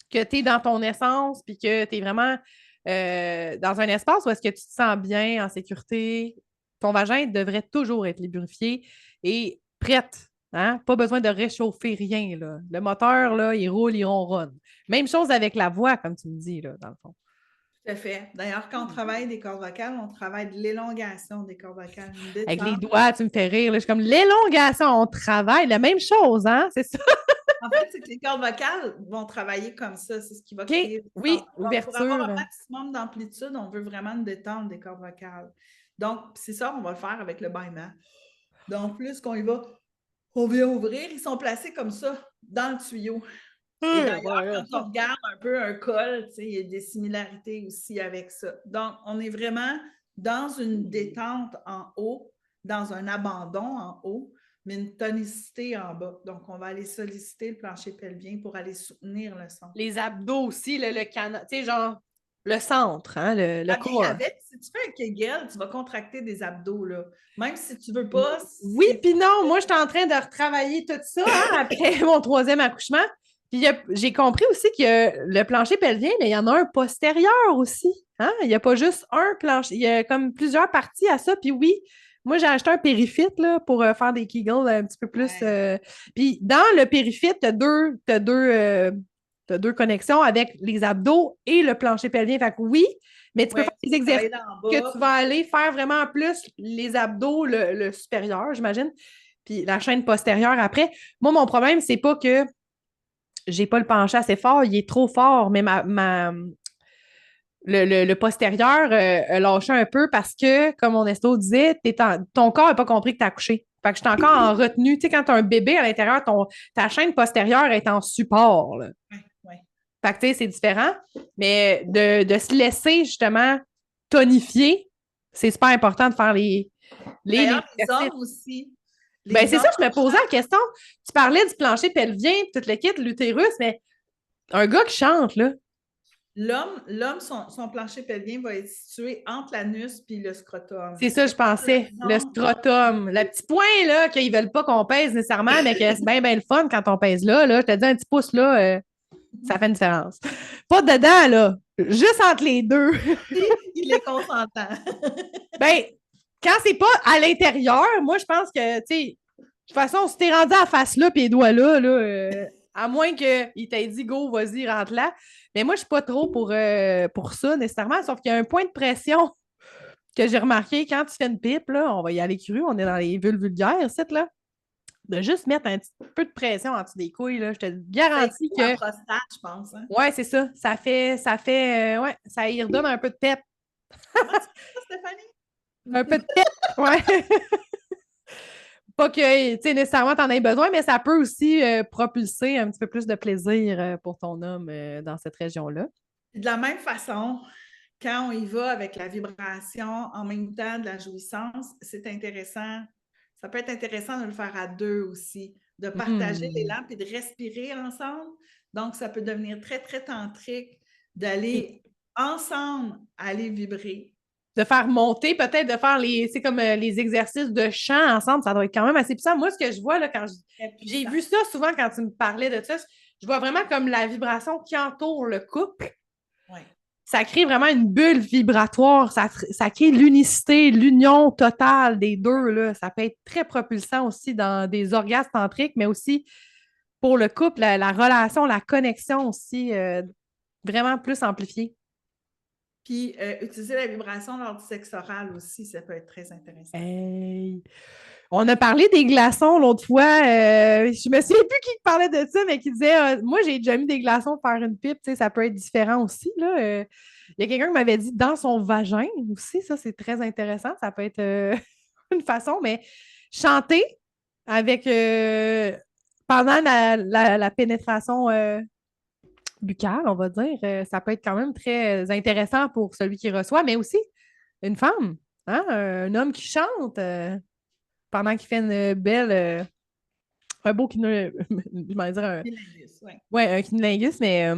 que tu es dans ton essence, puis que tu es vraiment dans un espace où est-ce que tu te sens bien, en sécurité, ton vagin devrait toujours être lubrifié et prête. Hein? Pas besoin de réchauffer rien. Là. Le moteur, là, il roule, il ronronne. Même chose avec la voix, comme tu me dis, là, dans le fond. tout à fait. D'ailleurs, quand on travaille des cordes vocales, on travaille de l'élongation des cordes vocales, une Avec les détente. doigts, tu me fais rire. Là. Je suis comme l'élongation, on travaille la même chose, hein? C'est ça. En fait, c'est que les cordes vocales vont travailler comme ça. C'est ce qui va OK. créer du Oui, centre. Donc, pour avoir un ouverture. maximum d'amplitude, on veut vraiment une détente des cordes vocales. Donc, c'est ça, on va le faire avec le bâillement. Donc, plus qu'on y va, on vient ouvrir, ils sont placés comme ça dans le tuyau. Et d'ailleurs, quand on regarde un peu un col, il y a des similarités aussi avec ça. Donc, on est vraiment dans une détente en haut, dans un abandon en haut, mais une tonicité en bas. Donc, on va aller solliciter le plancher pelvien pour aller soutenir le son. Les abdos aussi, le canal, tu sais, genre le centre, hein, le Ah, bien, corps. avec, si tu fais un Kegel, tu vas contracter des abdos, là. Même si tu ne veux pas, Oui, c'est puis non, moi, je suis en train de retravailler tout ça hein, après mon troisième accouchement. Puis j'ai compris aussi que le plancher pelvien, mais il y en a un postérieur aussi. Hein? Il n'y a pas juste un plancher. Il y a comme plusieurs parties à ça. Puis oui, moi, j'ai acheté un périfit là, pour faire des Kegels un petit peu plus. ouais. Puis dans le périfit, t'as deux connexions avec les abdos et le plancher pelvien. Fait que oui, mais tu peux Ouais, faire des travailler exercices dans que tu bas. vas aller faire vraiment plus les abdos, le supérieur, j'imagine, puis la chaîne postérieure après. Moi, mon problème, c'est pas que j'ai pas le penché assez fort, il est trop fort, mais le postérieur a lâché un peu parce que, comme mon esto disait, ton corps n'a pas compris que tu as accouché. Fait que je suis encore en retenue. Tu sais, quand tu as un bébé à l'intérieur, ta chaîne postérieure est en support. Là. Ouais, ouais. Fait que, tu sais, c'est différent. Mais de se laisser, justement, tonifier, c'est super important de faire les D'ailleurs, les exercices. hommes aussi. Ben, Les c'est hommes, ça, je me posais la question. Tu parlais du plancher pelvien, tout le kit, l'utérus, mais un gars qui chante, là. l'homme, son plancher pelvien va être situé entre l'anus et le scrotum. C'est ça, je pensais. Le scrotum. Le petit point, là, qu'ils veulent pas qu'on pèse nécessairement, mais que c'est bien, bien le fun quand on pèse là. Je te dis, un petit pouce là, ça fait une différence. Pas dedans, là. Juste entre les deux. Il est consentant. Ben, quand c'est pas à l'intérieur, moi, je pense que, tu sais, de toute façon, si t'es rendu à la face là, puis les doigts là, à moins qu'il t'ait dit go, vas-y, rentre là. Mais moi, je suis pas trop pour ça nécessairement, sauf qu'il y a un point de pression que j'ai remarqué quand tu fais une pipe, là, on va y aller cru, on est dans les vulves vulgaires, c'est là, de juste mettre un petit peu de pression en dessous des couilles, là, je te garantis La que. prostate, je pense. Hein? Ouais, c'est ça. Ouais, ça y redonne un peu de pep. Comment tu fais ça, Stéphanie? Un peu de pep, ouais. Pas que, tu sais, nécessairement, t'en aies besoin, mais ça peut aussi propulser un petit peu plus de plaisir pour ton homme dans cette région-là. De la même façon, quand on y va avec la vibration en même temps de la jouissance, c'est intéressant. Ça peut être intéressant de le faire à deux aussi, de partager les lampes et de respirer ensemble. Donc, ça peut devenir très, très tantrique d'aller ensemble, aller vibrer. De faire monter, peut-être de faire c'est comme les exercices de chant ensemble, ça doit être quand même assez puissant. Moi, ce que je vois là, quand j'ai vu ça souvent quand tu me parlais de ça, je vois vraiment comme la vibration qui entoure le couple. Oui. Ça crée vraiment une bulle vibratoire. Ça crée l'unicité, l'union totale des deux. Là. Ça peut être très propulsant aussi dans des orgasmes tantriques, mais aussi pour le couple, la relation, la connexion aussi, vraiment plus amplifiée. Puis, utiliser la vibration lors du sexe oral aussi, ça peut être très intéressant. Hey. On a parlé des glaçons l'autre fois. Je me souviens plus qui parlait de ça, mais qui disait moi, j'ai déjà mis des glaçons pour faire une pipe. Ça peut être différent aussi. Là. Il y a quelqu'un qui m'avait dit dans son vagin aussi. Ça, c'est très intéressant. Ça peut être une façon, mais chanter avec pendant la pénétration buccale, on va dire, ça peut être quand même très intéressant pour celui qui reçoit, mais aussi une femme, hein, un homme qui chante pendant qu'il fait une belle, un beau je vais dire un cunnilingus, mais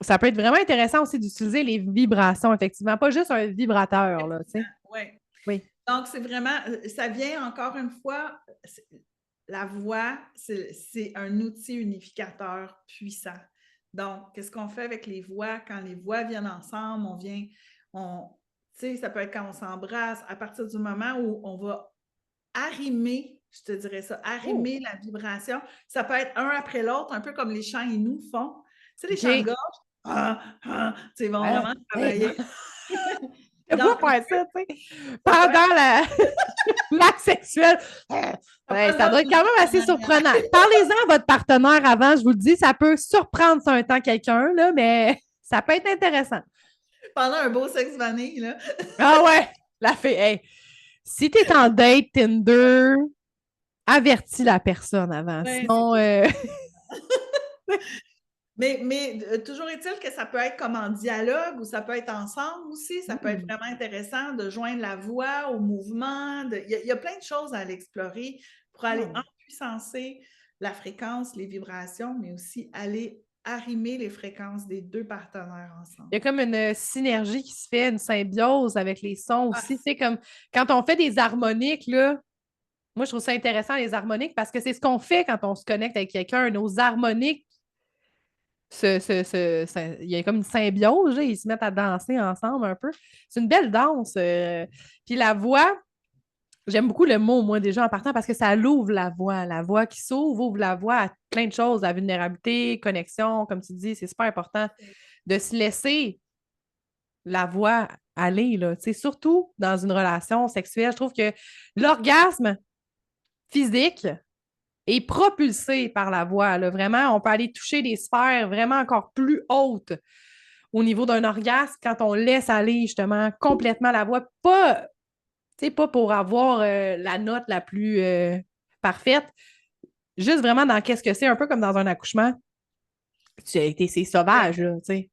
ça peut être vraiment intéressant aussi d'utiliser les vibrations, effectivement, pas juste un vibrateur, là, tu sais. Ouais. Oui. Donc, c'est vraiment, ça vient encore une fois, la voix, c'est un outil unificateur puissant. Donc, qu'est-ce qu'on fait avec les voix? Quand les voix viennent ensemble, tu sais, ça peut être quand on s'embrasse, à partir du moment où on va arrimer, je te dirais ça, arrimer la vibration. Ça peut être un après l'autre, un peu comme les chants Inuits font. Tu sais, les chants de gorge, ils vont vraiment travailler. Je vois faire ça, tu sais. Pendant l'acte sexuel. Ça doit être quand même assez surprenant. Parlez-en à votre partenaire avant, je vous le dis, ça peut surprendre sur un temps quelqu'un, là, mais ça peut être intéressant. Pendant un beau sexe vanille, là. Ah ouais, la fille. Hey, si tu es en date Tinder, avertis la personne avant. Ouais, sinon. Mais toujours est-il que ça peut être comme en dialogue ou ça peut être ensemble aussi. Ça peut être vraiment intéressant de joindre la voix au mouvement. Il y a plein de choses à aller explorer pour aller empuissancer la fréquence, les vibrations, mais aussi aller arrimer les fréquences des deux partenaires ensemble. Il y a comme une synergie qui se fait, une symbiose avec les sons aussi. Tu sais, comme quand on fait des harmoniques, là, moi, je trouve ça intéressant, les harmoniques, parce que c'est ce qu'on fait quand on se connecte avec quelqu'un. Nos harmoniques, il y a comme une symbiose, là, ils se mettent à danser ensemble un peu. C'est une belle danse. Puis la voix, j'aime beaucoup le mot, moi, déjà en partant, parce que ça l'ouvre la voix. La voix qui s'ouvre, ouvre la voix à plein de choses, la vulnérabilité, connexion, comme tu dis, c'est super important de se laisser la voix aller, là. Surtout dans une relation sexuelle. Je trouve que l'orgasme physique est propulsé par la voix. Là. Vraiment, on peut aller toucher des sphères vraiment encore plus hautes au niveau d'un orgasme quand on laisse aller justement complètement la voix. Pas pour avoir la note la plus parfaite, juste vraiment dans qu'est-ce que c'est, un peu comme dans un accouchement. C'est sauvage, là, tu sais.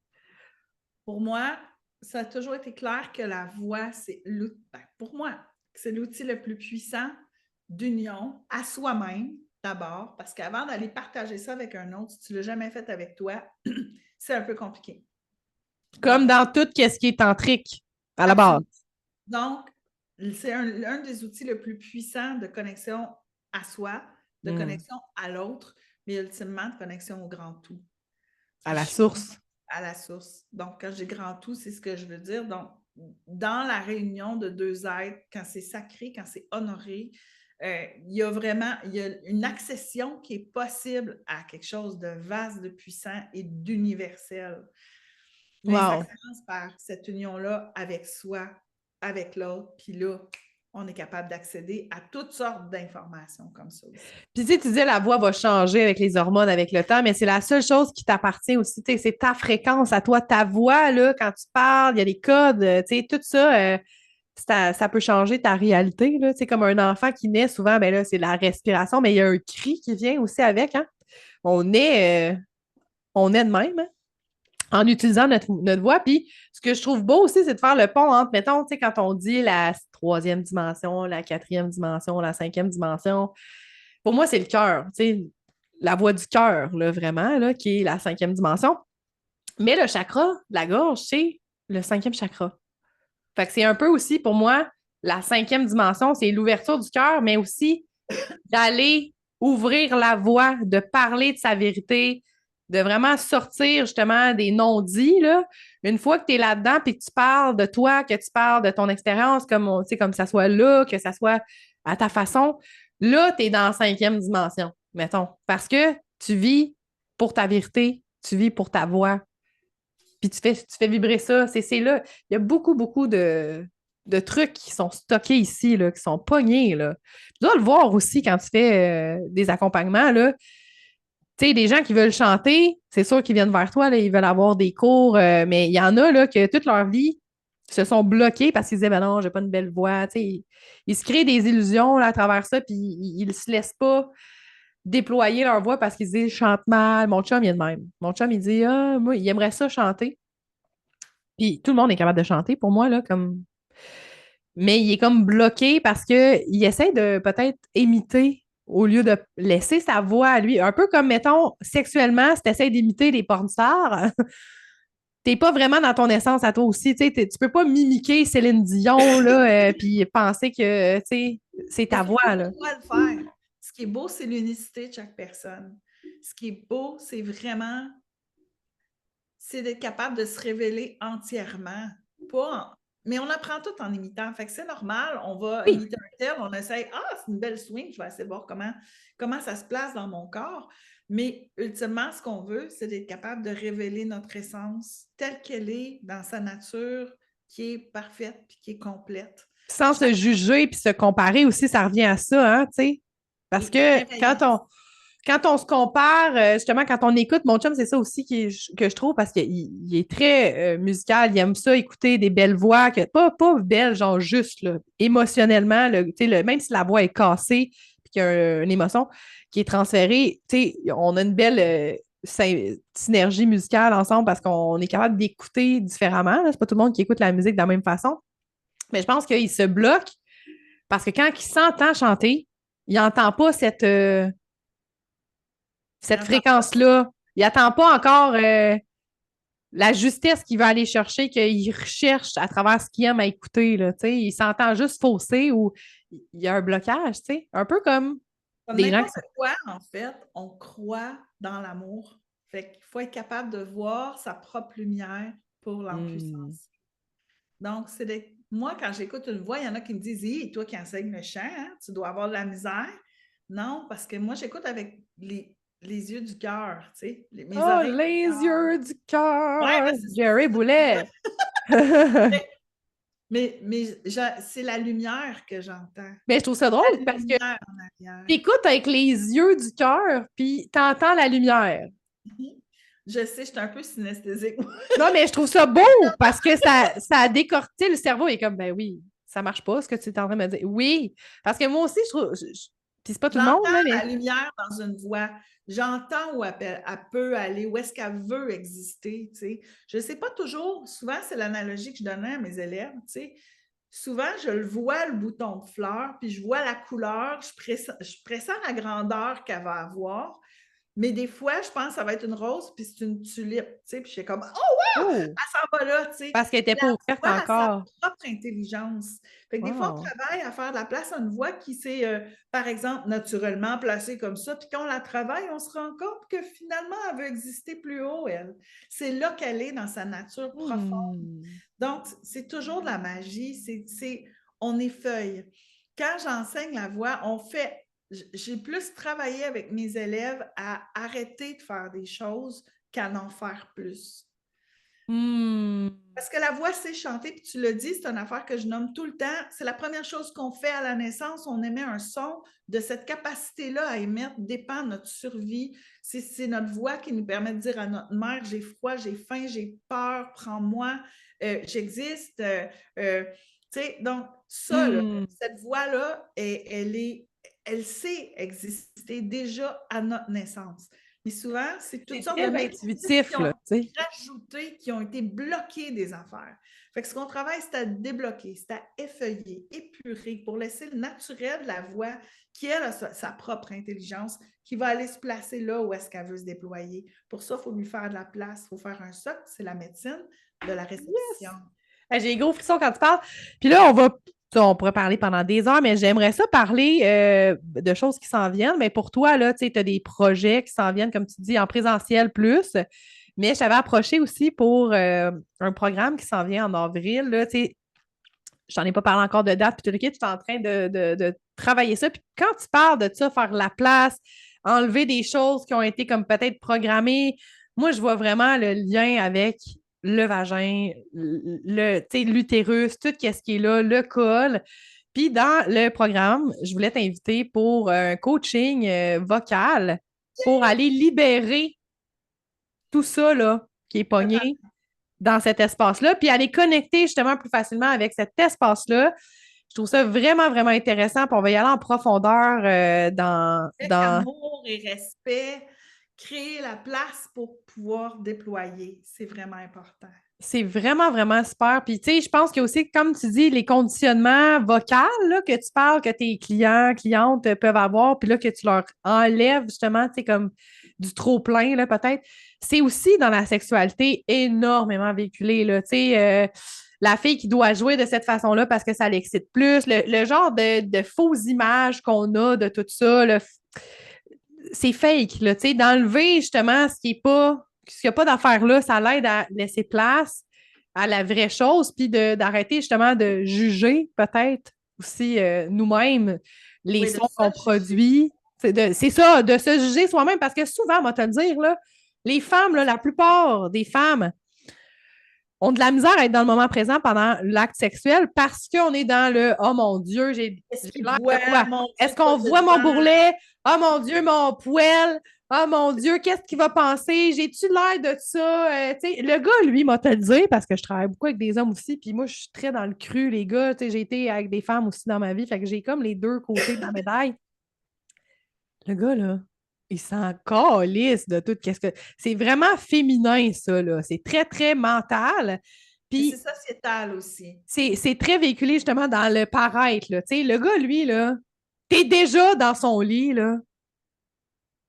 Pour moi, ça a toujours été clair que la voix, c'est l'outil, pour moi, c'est l'outil le plus puissant d'union à soi-même, d'abord, parce qu'avant d'aller partager ça avec un autre, si tu ne l'as jamais fait avec toi, c'est un peu compliqué. Comme dans tout ce qui est tantrique, à la base. Donc, c'est un des outils le plus puissants de connexion à soi, de connexion à l'autre, mais ultimement de connexion au grand tout. À la source. À la source. Donc, quand j'ai grand tout, c'est ce que je veux dire. Donc, dans la réunion de deux êtres, quand c'est sacré, quand c'est honoré, il y a une accession qui est possible à quelque chose de vaste, de puissant et d'universel. Mais ça commence par cette union-là avec soi, avec l'autre, puis là, on est capable d'accéder à toutes sortes d'informations comme ça aussi. Puis tu disais la voix va changer avec les hormones, avec le temps, mais c'est la seule chose qui t'appartient aussi. C'est ta fréquence à toi, ta voix, là, quand tu parles, il y a des codes, tout ça, ça peut changer ta réalité. Là. Comme un enfant qui naît, souvent, ben là, c'est la respiration, mais il y a un cri qui vient aussi avec. Hein? On est de même. Hein? En utilisant notre voix. Puis, ce que je trouve beau aussi, c'est de faire le pont entre, mettons, quand on dit la troisième dimension, la quatrième dimension, la cinquième dimension, pour moi, c'est le cœur, la voix du cœur, là, vraiment, là, qui est la cinquième dimension. Mais le chakra de la gorge, c'est le cinquième chakra. Fait que c'est un peu aussi, pour moi, la cinquième dimension, c'est l'ouverture du cœur, mais aussi d'aller ouvrir la voix, de parler de sa vérité, de vraiment sortir justement des non-dits, là. Une fois que tu es là-dedans puis que tu parles de toi, que tu parles de ton expérience, comme ça soit là, que ça soit à ta façon, là, tu es dans la cinquième dimension, mettons. Parce que tu vis pour ta vérité, tu vis pour ta voix, puis tu fais vibrer ça. C'est là. Il y a beaucoup, beaucoup de trucs qui sont stockés ici, là, qui sont pognés, là. Tu dois le voir aussi quand tu fais des accompagnements, là. Tu sais, des gens qui veulent chanter, c'est sûr qu'ils viennent vers toi, là, ils veulent avoir des cours, mais il y en a là, que toute leur vie se sont bloqués parce qu'ils disaient, ben non, j'ai pas une belle voix. Tu sais, ils se créent des illusions là, à travers ça, puis ils ne se laissent pas déployer leur voix parce qu'ils se disent, je chante mal. Mon chum, il est de même. Mon chum, il dit, ah, moi, il aimerait ça chanter. Puis tout le monde est capable de chanter pour moi, là, comme. Mais il est comme bloqué parce qu'il essaie de peut-être imiter au lieu de laisser sa voix à lui. Un peu comme, mettons, sexuellement, si tu essaies d'imiter les porn stars, t'es pas vraiment dans ton essence à toi aussi. Tu sais, tu peux pas mimiquer Céline Dion, là, puis penser que, tu sais, c'est Parce ta qu'il faut voix, que là. toi le faire. Ce qui est beau, c'est l'unicité de chaque personne. Ce qui est beau, c'est vraiment c'est d'être capable de se révéler entièrement. Pas Mais on apprend tout en imitant. Fait que c'est normal, on va Oui, imiter un tel, on essaye, ah, c'est une belle swing, je vais essayer de voir comment ça se place dans mon corps. Mais ultimement, ce qu'on veut, c'est d'être capable de révéler notre essence telle qu'elle est dans sa nature, qui est parfaite puis qui est complète. sans se juger puis se comparer aussi, ça revient à ça, hein, tu sais. Parce Et que bienveillance. quand on se compare, justement, quand on écoute, mon chum, c'est ça aussi que je trouve parce qu'il il est très musical, il aime ça, écouter des belles voix, pas belles, genre juste, là, émotionnellement, là, même si la voix est cassée puis qu'il y a une émotion qui est transférée, on a une belle synergie musicale ensemble parce qu'on est capable d'écouter différemment. C'est pas tout le monde qui écoute la musique de la même façon. Mais je pense qu'il se bloque parce que quand il s'entend chanter, il n'entend pas cette J'entends fréquence-là. Il n'attend pas encore la justesse qu'il va aller chercher, qu'il recherche à travers ce qu'il aime à écouter. Là, il s'entend juste fausser ou il y a un blocage, un peu comme comme des gens qui n'importe sont. quoi, en fait, on croit dans l'amour. Fait qu'il faut être capable de voir sa propre lumière pour Hmm. l'empuissancer. Donc, moi, quand j'écoute une voix, il y en a qui me disent, hey, toi qui enseignes le chant, hein, tu dois avoir de la misère. Non, parce que moi, j'écoute avec les yeux du cœur, tu sais, mes Oh, oreilles du les cœur. yeux du Ouais, cœur! ben, Jerry Boulet! c'est la lumière que j'entends. Mais je trouve ça La drôle parce que lumière en arrière. t'écoutes avec les yeux du cœur, puis t'entends la lumière. Je sais, je suis un peu synesthésique. Non, mais je trouve ça beau parce que ça a décorté le cerveau et comme, ben oui, ça marche pas ce que tu es en train de me dire. Oui, parce que moi aussi, je trouve. Puis c'est pas tout le monde, J'entends là, la mais. lumière dans une voix. J'entends où elle peut aller, où est-ce qu'elle veut exister. Tu sais. Je ne sais pas toujours, souvent c'est l'analogie que je donnais à mes élèves. Tu sais. Souvent, je le vois, le bouton de fleur, puis je vois la couleur, je pressens la grandeur qu'elle va avoir. Mais des fois, je pense que ça va être une rose, puis c'est une tulipe. Tu sais, puis je suis comme, oh, wow, Oh! elle s'en va là. Tu sais. Parce qu'elle était La pas ouverte voix a sa encore. propre intelligence. Fait que des fois, on Wow. travaille à faire de la place à une voix qui s'est, par exemple, naturellement placée comme ça. Puis quand on la travaille, on se rend compte que finalement, elle veut exister plus haut, elle. C'est là qu'elle est dans sa nature profonde. Hmm. Donc, c'est toujours de la magie. On effeuille. Quand j'enseigne la voix, j'ai plus travaillé avec mes élèves à arrêter de faire des choses qu'à en faire plus. Hmm. Parce que la voix, c'est chanter, puis tu le dis, c'est une affaire que je nomme tout le temps. C'est la première chose qu'on fait à la naissance. On émet un son. De cette capacité-là à émettre dépend notre survie. C'est notre voix qui nous permet de dire à notre mère, j'ai froid, j'ai faim, j'ai peur, prends-moi, j'existe. Donc, ça, là, Hmm. cette voix-là, elle sait exister déjà à notre naissance. Mais souvent, c'est toutes C'est sortes de très mécanismes qui intuitif, ont là, tu sais. rajouté, qui ont été bloqués des affaires. Fait que ce qu'on travaille, c'est à débloquer, c'est à effeuiller, épurer pour laisser le naturel de la voix qui, elle, a sa propre intelligence, qui va aller se placer là où est-ce qu'elle veut se déployer. Pour ça, il faut lui faire de la place, il faut faire un socle, c'est la médecine de la réception. J'ai les gros frissons quand tu parles. Puis là, on va Ça, on pourrait parler pendant des heures, mais j'aimerais ça parler de choses qui s'en viennent. Mais pour toi, là, tu sais, as des projets qui s'en viennent, comme tu dis, en présentiel plus. Mais je t'avais approché aussi pour un programme qui s'en vient en avril. Là, tu sais, je n'en ai pas parlé encore de date, puis tout le kit, tu es en train de travailler ça. Puis quand tu parles de ça, faire la place, enlever des choses qui ont été comme peut-être programmées, moi, je vois vraiment le lien avec le vagin, l'utérus, tout ce qui est là, le col. Puis dans le programme, je voulais t'inviter pour un coaching vocal pour aller libérer tout ça là, qui est pogné dans cet espace-là, puis aller connecter justement plus facilement avec cet espace-là. Je trouve ça vraiment, vraiment intéressant, puis on va y aller en profondeur Avec amour et respect, créer la place pour pouvoir déployer. C'est vraiment important. C'est vraiment, vraiment super. Puis, tu sais, je pense qu'il y a aussi, comme tu dis, les conditionnements vocaux là, que tu parles, que tes clients, clientes peuvent avoir, puis là, que tu leur enlèves justement, tu sais, comme du trop-plein, là, peut-être. C'est aussi dans la sexualité énormément véhiculé, là. Tu sais, la fille qui doit jouer de cette façon-là parce que ça l'excite plus, le genre de fausses images qu'on a de tout ça, là, c'est fake, là, tu sais, d'enlever justement ce qui est pas, ce qu'il n'y a pas d'affaire là, ça l'aide à laisser place à la vraie chose, puis d'arrêter justement de juger peut-être aussi nous-mêmes les Oui, de sons ça, qu'on produit. C'est ça, de se juger soi-même, parce que souvent, on va te le dire, là, les femmes, là, la plupart des femmes ont de la misère à être dans le moment présent pendant l'acte sexuel parce qu'on est dans le « Oh mon Dieu, j'ai est-ce qu'il l'air voit, de quoi? mon Est-ce Dieu, qu'on pas de voit mon vent? bourrelet? Oh mon Dieu, mon poêle! Oh mon Dieu, qu'est-ce qu'il va penser? J'ai-tu l'air de ça? Le gars, lui, m'a te le dit parce que je travaille beaucoup avec des hommes aussi, puis moi, je suis très dans le cru, les gars. J'ai été avec des femmes aussi dans ma vie, fait que j'ai comme les deux côtés de la médaille. Le gars, là, il s'en calisse de tout. Qu'est-ce que... C'est vraiment féminin, ça, là. C'est très, très mental. Mais c'est Puis sociétal aussi. c'est très véhiculé justement dans le paraître. Là. Le gars, lui, là, t'es déjà dans son lit, là.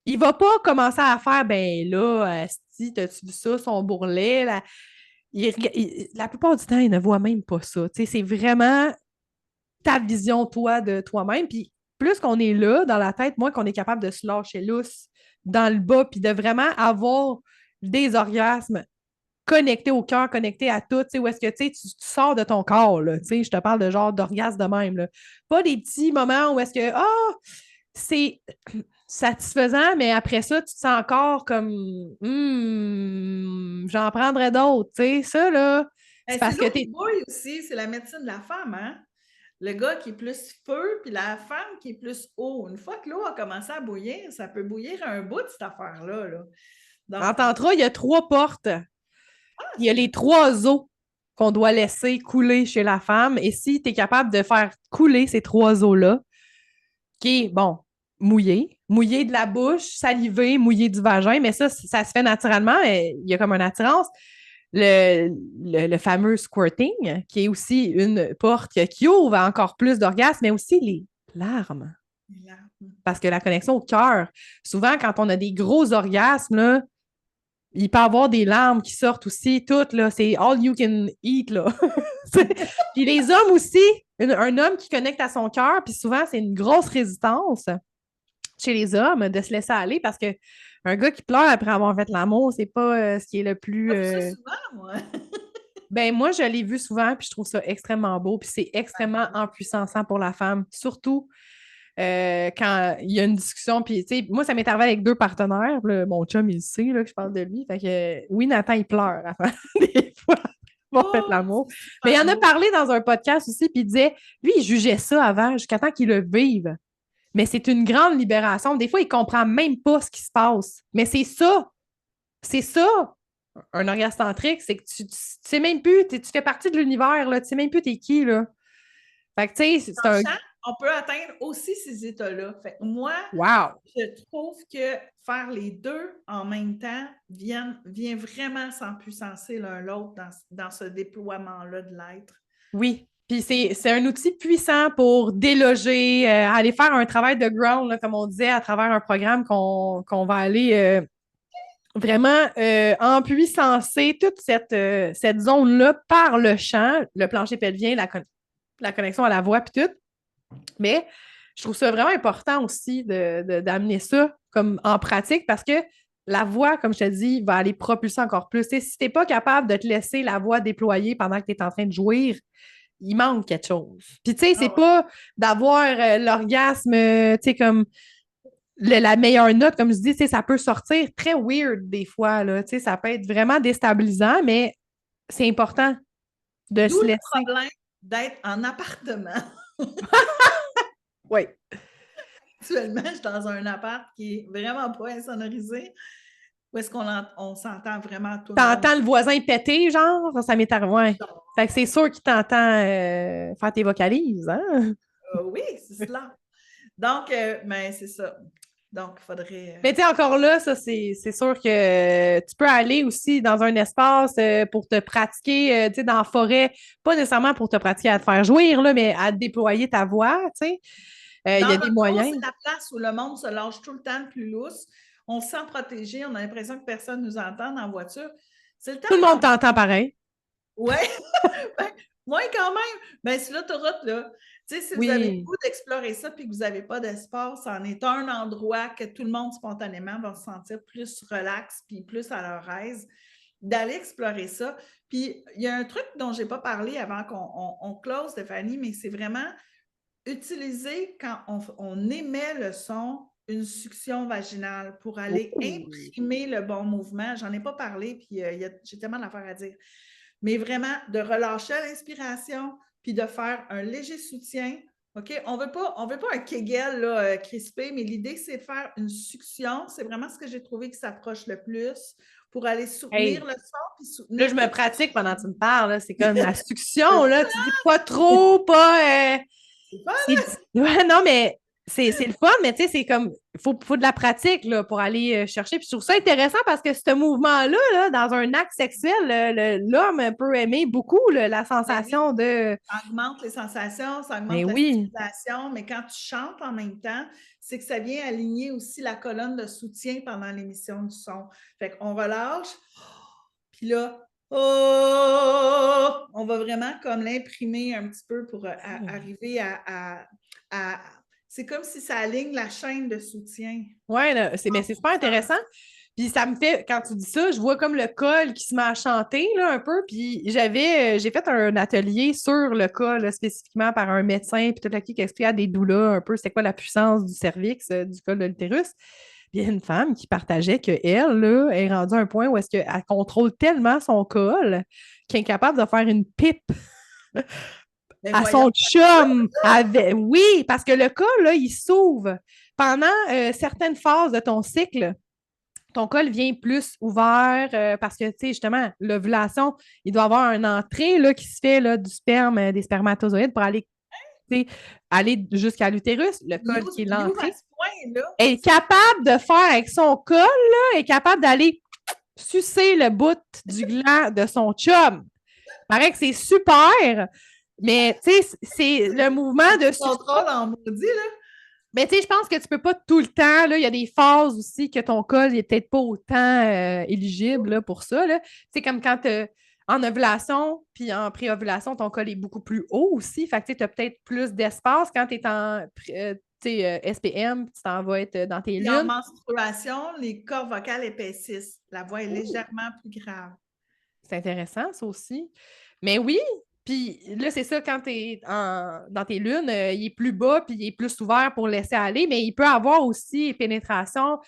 Il va pas commencer à faire, ben là, si t'as-tu vu ça, son bourrelet? Là? La plupart du temps, il ne voit même pas ça. C'est vraiment ta vision, toi, de toi-même. Puis plus qu'on est là, dans la tête, moins qu'on est capable de se lâcher lousse dans le bas, puis de vraiment avoir des orgasmes connecté au cœur, connecté à tout, où est-ce que tu sors de ton corps, là, je te parle de genre d'orgasme de même, là. Pas des petits moments où est-ce que, c'est satisfaisant, mais après ça, tu te sens encore comme, j'en prendrais d'autres, ça, là, c'est C'est parce que l'eau qui t'es... bouille aussi, c'est la médecine de la femme, hein? Le gars qui est plus feu, puis la femme qui est plus eau. Une fois que l'eau a commencé à bouillir, ça peut bouillir un bout de cette affaire-là. Là. En Donc, tantra, il y a 3 portes. Il y a les 3 eaux qu'on doit laisser couler chez la femme. Et si tu es capable de faire couler ces 3 eaux-là, qui est, bon, mouillé de la bouche, salivé, mouillé du vagin, mais ça se fait naturellement, mais il y a comme une attirance. Le fameux squirting, qui est aussi une porte qui ouvre encore plus d'orgasmes, mais aussi les larmes. Parce que la connexion au cœur, souvent, quand on a des gros orgasmes, là, il peut y avoir des larmes qui sortent aussi, toutes, là, c'est all you can eat, là. Puis les hommes aussi, un homme qui connecte à son cœur, puis souvent, c'est une grosse résistance chez les hommes de se laisser aller parce que un gars qui pleure après avoir fait l'amour, c'est pas ce qui est le plus... J'ai vu ça souvent, moi. Ben moi, je l'ai vu souvent, puis je trouve ça extrêmement beau, puis c'est extrêmement empuissançant pour la femme, surtout quand il y a une discussion, puis tu sais, moi, ça m'est arrivé avec 2 partenaires, là, mon chum, il sait là, que je parle de lui, fait que oui, Nathan, il pleure avant, des fois, pour faire l'amour. Mais il en a parlé dans un podcast aussi, puis il disait, lui, il jugeait ça avant, jusqu'à temps qu'il le vive. Mais c'est une grande libération. Des fois, il comprend même pas ce qui se passe. Mais c'est ça, un orgasme tantrique, c'est que tu sais même plus, tu fais partie de l'univers, là, tu sais même plus t'es qui, là. Fait que, tu sais, c'est un... On peut atteindre aussi ces états-là. Fait que moi, wow. je trouve que faire les deux en même temps vient vraiment s'empuissancer l'un l'autre dans ce déploiement-là de l'être. Oui. Puis c'est un outil puissant pour déloger, aller faire un travail de ground, là, comme on disait, à travers un programme qu'on va aller vraiment empuissancer toute cette zone-là par le champ, le plancher pelvien, la connexion à la voix puis tout. Mais je trouve ça vraiment important aussi d'amener ça comme en pratique parce que la voix, comme je te dis, va aller propulser encore plus. T'sais, si tu n'es pas capable de te laisser la voix déployer pendant que tu es en train de jouir, il manque quelque chose. Puis, tu sais, c'est Ah pas d'avoir l'orgasme, tu sais, comme la meilleure note, comme je dis, tu sais, ça peut sortir très weird des fois, là. Tu sais, ça peut être vraiment déstabilisant, mais c'est important de d'où se le laisser. problème d'être en appartement. Oui. Actuellement, je suis dans un appart qui est vraiment pas insonorisé. Où est-ce on s'entend vraiment tout le monde? T'entends le voisin péter, genre? Ça m'est arrivé. Ouais. Fait que c'est sûr qu'il t'entend faire tes vocalises, hein? Oui, c'est cela. Donc, mais c'est ça. Donc, il faudrait. Mais tu sais, encore là, ça, c'est sûr que tu peux aller aussi dans un espace pour te pratiquer, tu sais, dans la forêt, pas nécessairement pour te pratiquer à te faire jouir, là, mais à déployer ta voix, tu sais. Il y a Dans des l'auto, c'est moyens. la place où le monde se lâche tout le temps le plus lousse. On se sent protégé, on a l'impression que personne ne nous entend dans la voiture. C'est le temps Tout le quand monde t'entend pareil. ouais, ben, moins quand même. Ben, sur l'autoroute, là, tu sais, si vous avez le Oui. goût d'explorer ça puis que vous n'avez pas d'espace, c'en est un endroit que tout le monde spontanément va se sentir plus relax puis plus à leur aise d'aller explorer ça. Puis, il y a un truc dont je n'ai pas parlé avant qu'on close, Stéphanie, mais c'est vraiment utiliser quand on émet le son une succion vaginale pour aller Ouh. imprimer le bon mouvement. J'en ai pas parlé, puis j'ai tellement d'affaires à dire. Mais vraiment, de relâcher l'inspiration, puis de faire un léger soutien. OK? On veut pas un kegel là, crispé, mais l'idée, c'est de faire une succion. C'est vraiment ce que j'ai trouvé qui s'approche le plus pour aller soutenir Hey, le son, puis là, soutenir je tout me ce qui pratique pendant que tu me parles, là. C'est comme la est succion, là. Tu dis pas trop, pas. fun. Ouais, non, mais c'est le fun, mais tu sais, c'est comme, faut de la pratique là, pour aller chercher. Puis je trouve ça intéressant parce que ce mouvement-là, là, dans un acte sexuel, l'homme peut aimer beaucoup là, la Ben oui. sensation de. Ça augmente les sensations, ça Mais augmente la oui, stimulation, mais quand tu chantes en même temps, c'est que ça vient aligner aussi la colonne de soutien pendant l'émission du son. Fait qu'on relâche, puis là, oh, on va vraiment comme l'imprimer un petit peu pour arriver à- c'est comme si ça aligne la chaîne de soutien. ouais, là, mais c'est super intéressant. Puis ça me fait, quand tu dis ça, je vois comme le col qui se met à chanter là, un peu. Puis j'ai fait un atelier sur le col là, spécifiquement par un médecin, puis tout le qui expliquait à des doulas un peu c'est quoi la puissance du cervix, du col de l'utérus. Puis il y a une femme qui partageait qu'elle, là, est rendue à un point où est-ce qu'elle contrôle tellement son col qu'elle est capable de faire une pipe Mais à voyons, son chum. Avec... Oui, parce que le col, là, il s'ouvre. Pendant certaines phases de ton cycle, ton col vient plus ouvert parce que, tu sais, justement, l'ovulation, il doit avoir une entrée là, qui se fait là, du sperme, des spermatozoïdes pour aller, aller jusqu'à l'utérus, le col qui est il ouvre à l'entrée. ce point-là. Elle est capable de faire avec son col, là, elle est capable d'aller sucer le bout du gland de son chum. Il paraît que c'est super, mais tu sais, c'est le mouvement de succion. Contrôle en maudit, là. Mais tu sais, je pense que tu peux pas tout le temps. Là, il y a des phases aussi que ton col n'est peut-être pas autant éligible là, pour ça. C'est comme quand en ovulation puis en pré-ovulation, ton col est beaucoup plus haut aussi. Fait que tu as peut-être plus d'espace quand tu es en SPM, tu t'en vas être dans tes Puis en lunes. menstruation, les cordes vocales épaississent. La voix est légèrement plus grave. C'est intéressant, ça aussi. Mais oui, puis là, c'est ça, quand tu es dans tes lunes, il est plus bas, puis il est plus ouvert pour laisser aller, mais il peut avoir aussi pénétration.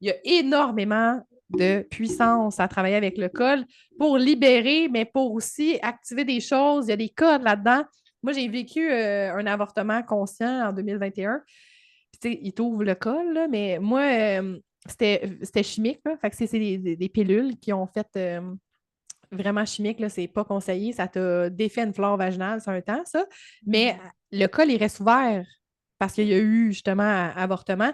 Il y a énormément de puissance à travailler avec le col pour libérer, mais pour aussi activer des choses. Il y a des codes là-dedans. Moi, j'ai vécu un avortement conscient en 2021. Puis, tu sais, il t'ouvre le col, là, mais moi, c'était chimique. Là. Fait que c'est des pilules qui ont fait vraiment chimique, là, c'est pas conseillé. Ça t'a défait une flore vaginale sur un temps, ça. Mais le col, il reste ouvert parce qu'il y a eu justement avortement.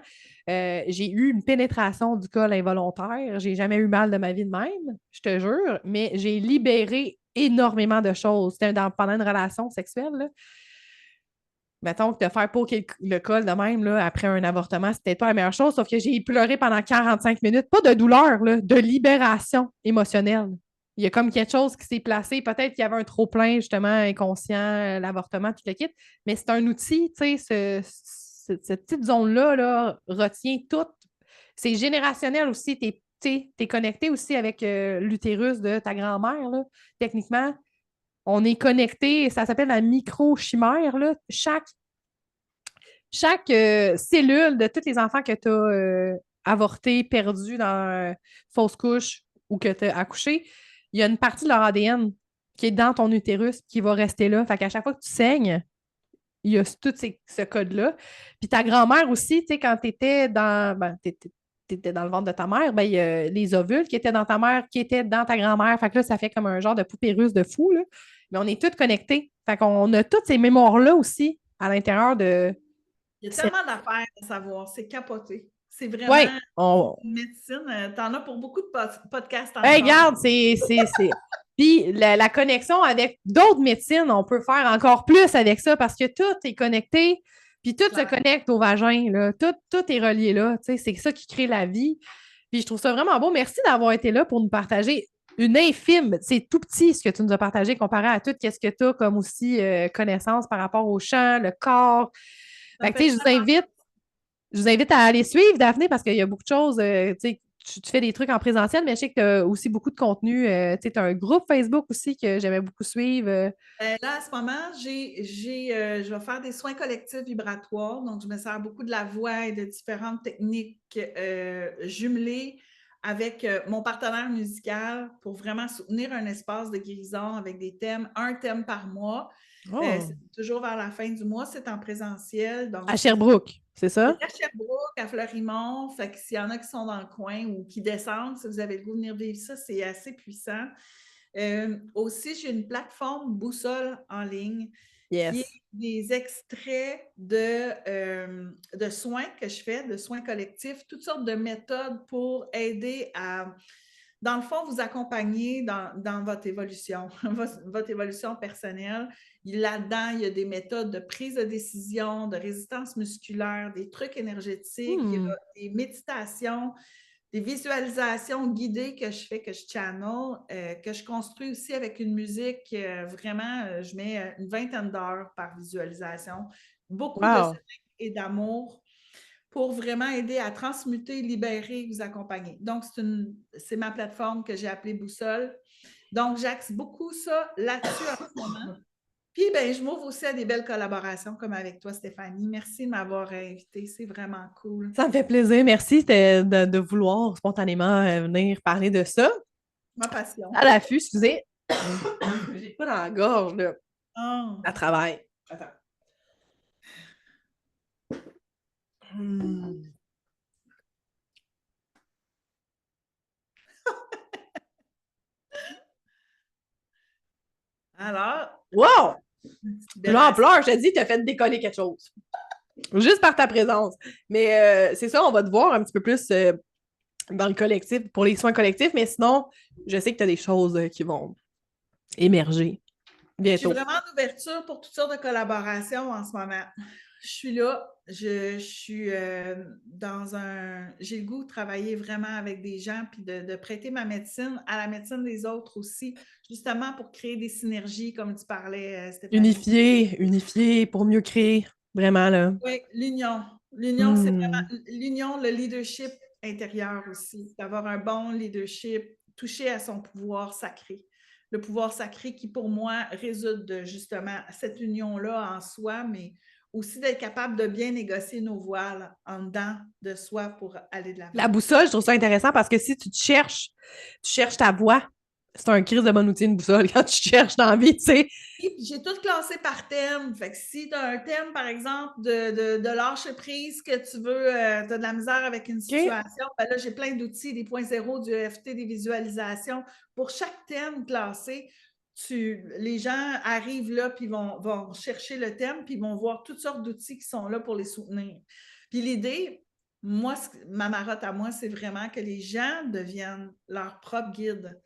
J'ai eu une pénétration du col involontaire. J'ai jamais eu mal de ma vie de même, je te jure, mais j'ai libéré énormément de choses. C'était pendant une relation sexuelle. Là. Mettons que te faire poker le col de même là, après un avortement, c'était pas la meilleure chose, sauf que j'ai pleuré pendant 45 minutes. Pas de douleur, là, de libération émotionnelle. il y a comme quelque chose qui s'est placé. Peut-être qu'il y avait un trop-plein, justement, inconscient, l'avortement, tout le kit. Mais c'est un outil, tu sais, cette petite zone-là là, retient tout. C'est générationnel aussi. T'es connecté aussi avec l'utérus de ta grand-mère, là. Techniquement, on est connecté. Ça s'appelle la microchimère, là. Chaque cellule de tous les enfants que tu as avortés, perdus dans fausse couche ou que tu as accouché, il y a une partie de leur ADN qui est dans ton utérus qui va rester là. Fait qu'à chaque fois que tu saignes, il y a ce code-là. Puis ta grand-mère aussi, tu sais, quand tu étais t'étais dans le ventre de ta mère, ben, il y a les ovules qui étaient dans ta mère, qui étaient dans ta grand-mère. Fait que là, ça fait comme un genre de poupée russe de fou, là. Mais on est tous connectés. Fait qu'on a toutes ces mémoires-là aussi à l'intérieur de Il y a cette. tellement d'affaires à savoir, c'est capoté. C'est Ouais, vraiment on. une médecine. Tu en as pour beaucoup de podcasts Hey, encore. regarde, c'est. Puis la connexion avec d'autres médecines, on peut faire encore plus avec ça parce que tout est connecté, puis tout se Claire. connecte au vagin, là. Tout est relié là. Tu sais, c'est ça qui crée la vie. Puis je trouve ça vraiment beau. Merci d'avoir été là pour nous partager une infime. C'est tout petit ce que tu nous as partagé comparé à tout ce que tu as comme aussi connaissance par rapport au chant, le corps. Ça me Fait que, tu fait sais, tellement. je vous invite à aller suivre, Daphné, parce qu'il y a beaucoup de choses. Tu sais, tu fais des trucs en présentiel, mais je sais que tu as aussi beaucoup de contenu. Tu sais, tu as un groupe Facebook aussi que j'aimais beaucoup suivre. Là, à ce moment, je vais faire des soins collectifs vibratoires. Donc, je me sers beaucoup de la voix et de différentes techniques jumelées avec mon partenaire musical pour vraiment soutenir un espace de guérison avec des thèmes, un thème par mois. Oh. C'est toujours vers la fin du mois, c'est en présentiel. À Donc, Sherbrooke, c'est ça? c'est à Sherbrooke, à Fleurimont. Fait que s'il y en a qui sont dans le coin ou qui descendent, si vous avez le goût de venir vivre ça, c'est assez puissant. Aussi, j'ai une plateforme boussole en ligne qui est Yes. des extraits de soins que je fais, de soins collectifs, toutes sortes de méthodes pour aider à, dans le fond, vous accompagner dans votre évolution, votre évolution personnelle. Là-dedans, il y a des méthodes de prise de décision, de résistance musculaire, des trucs énergétiques, il y a des méditations, des visualisations guidées que je fais, que je channel, que je construis aussi avec une musique. Vraiment, je mets une vingtaine d'heures par visualisation. Beaucoup de Wow. soleil et d'amour pour vraiment aider à transmuter, libérer, vous accompagner. Donc, c'est ma plateforme que j'ai appelée Boussole. Donc, j'axe beaucoup ça là-dessus en ce moment. Puis, ben, je m'ouvre aussi à des belles collaborations comme avec toi, Stéphanie. Merci de m'avoir invitée. C'est vraiment cool. Ça me fait plaisir. Merci de vouloir spontanément venir parler de ça. Ma passion. À l'affût, excusez. J'ai pas dans la gorge, là. Oh. À travail. Attends. Hmm. Alors, Wow! libération. L'ampleur, je te dis, t'as fait décoller quelque chose. Juste par ta présence. Mais c'est ça, on va te voir un petit peu plus dans le collectif, pour les soins collectifs, mais sinon, je sais que tu as des choses qui vont émerger Je suis bientôt. vraiment en ouverture pour toutes sortes de collaborations en ce moment. Je suis là, je suis dans un... J'ai le goût de travailler vraiment avec des gens puis de prêter ma médecine à la médecine des autres aussi, justement pour créer des synergies, comme tu parlais, Stéphanie. Unifier pour mieux créer, vraiment, là. Oui, l'union. L'union, c'est Hmm. vraiment l'union, le leadership intérieur aussi, d'avoir un bon leadership, toucher à son pouvoir sacré. Le pouvoir sacré qui, pour moi, résulte de justement cette union-là en soi, mais aussi d'être capable de bien négocier nos voiles en dedans de soi pour aller de l'avant. La boussole, je trouve ça intéressant parce que si tu cherches ta voix. C'est un crise de bon outil, une boussole, quand tu cherches dans la vie, tu sais. Puis j'ai tout classé par thème. Fait que si tu as un thème, par exemple, de lâcher prise, que tu veux, tu as de la misère avec une OK? situation, ben là, j'ai plein d'outils, des points zéro, du EFT, des visualisations. Pour chaque thème classé, les gens arrivent là, puis vont chercher le thème, puis vont voir toutes sortes d'outils qui sont là pour les soutenir. Puis l'idée, moi, ma marotte à moi, c'est vraiment que les gens deviennent leur propre guide.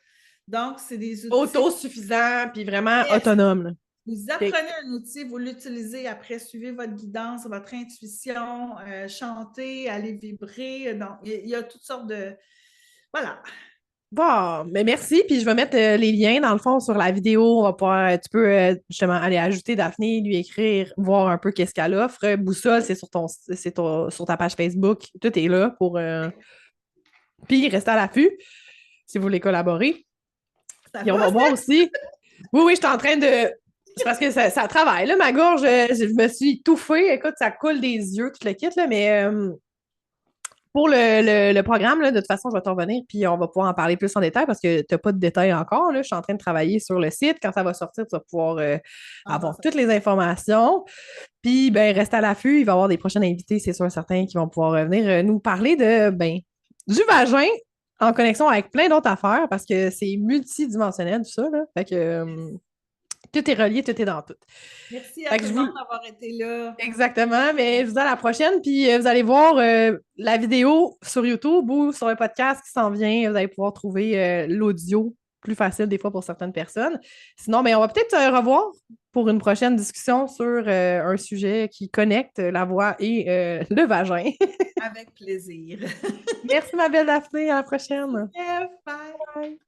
Donc, c'est des outils. Autosuffisant, puis vraiment Yes. autonome, là. Vous OK. apprenez un outil, vous l'utilisez après, suivez votre guidance, votre intuition, chantez, allez vibrer. Donc, il y a toutes sortes de... Voilà. Bon, mais merci. Puis je vais mettre les liens dans le fond sur la vidéo. On va pouvoir, tu peux justement aller ajouter Daphné, lui écrire, voir un peu qu'est-ce qu'elle offre. Boussole, sur ta page Facebook. Tout est là pour. Puis rester à l'affût si vous voulez collaborer. Ça Puis on va, va voir aussi. Oui, oui, je suis en train de. C'est parce que ça travaille, là, ma gorge. Je me suis étouffée. Écoute, ça coule des yeux, tout le kit, là, mais pour le programme, là, de toute façon, je vais t'en revenir, puis on va pouvoir en parler plus en détail parce que tu n'as pas de détails encore. Là. Je suis en train de travailler sur le site. Quand ça va sortir, tu vas pouvoir ah non, avoir toutes les informations. Puis, ben, reste à l'affût. Il va y avoir des prochains invités, c'est sûr, certains qui vont pouvoir venir nous parler du vagin en connexion avec plein d'autres affaires parce que c'est multidimensionnel, tout ça. Là. Fait que tout est relié, tout est dans tout. merci à Fait que tout je le vous, monde d'avoir été là. exactement, mais je vous dis à la prochaine, puis vous allez voir la vidéo sur YouTube ou sur le podcast qui s'en vient. Vous allez pouvoir trouver l'audio plus facile des fois pour certaines personnes. Sinon, ben, on va peut-être se revoir pour une prochaine discussion sur un sujet qui connecte la voix et le vagin. Avec plaisir. Merci, ma belle Daphné. À la prochaine. Yes, bye. Bye.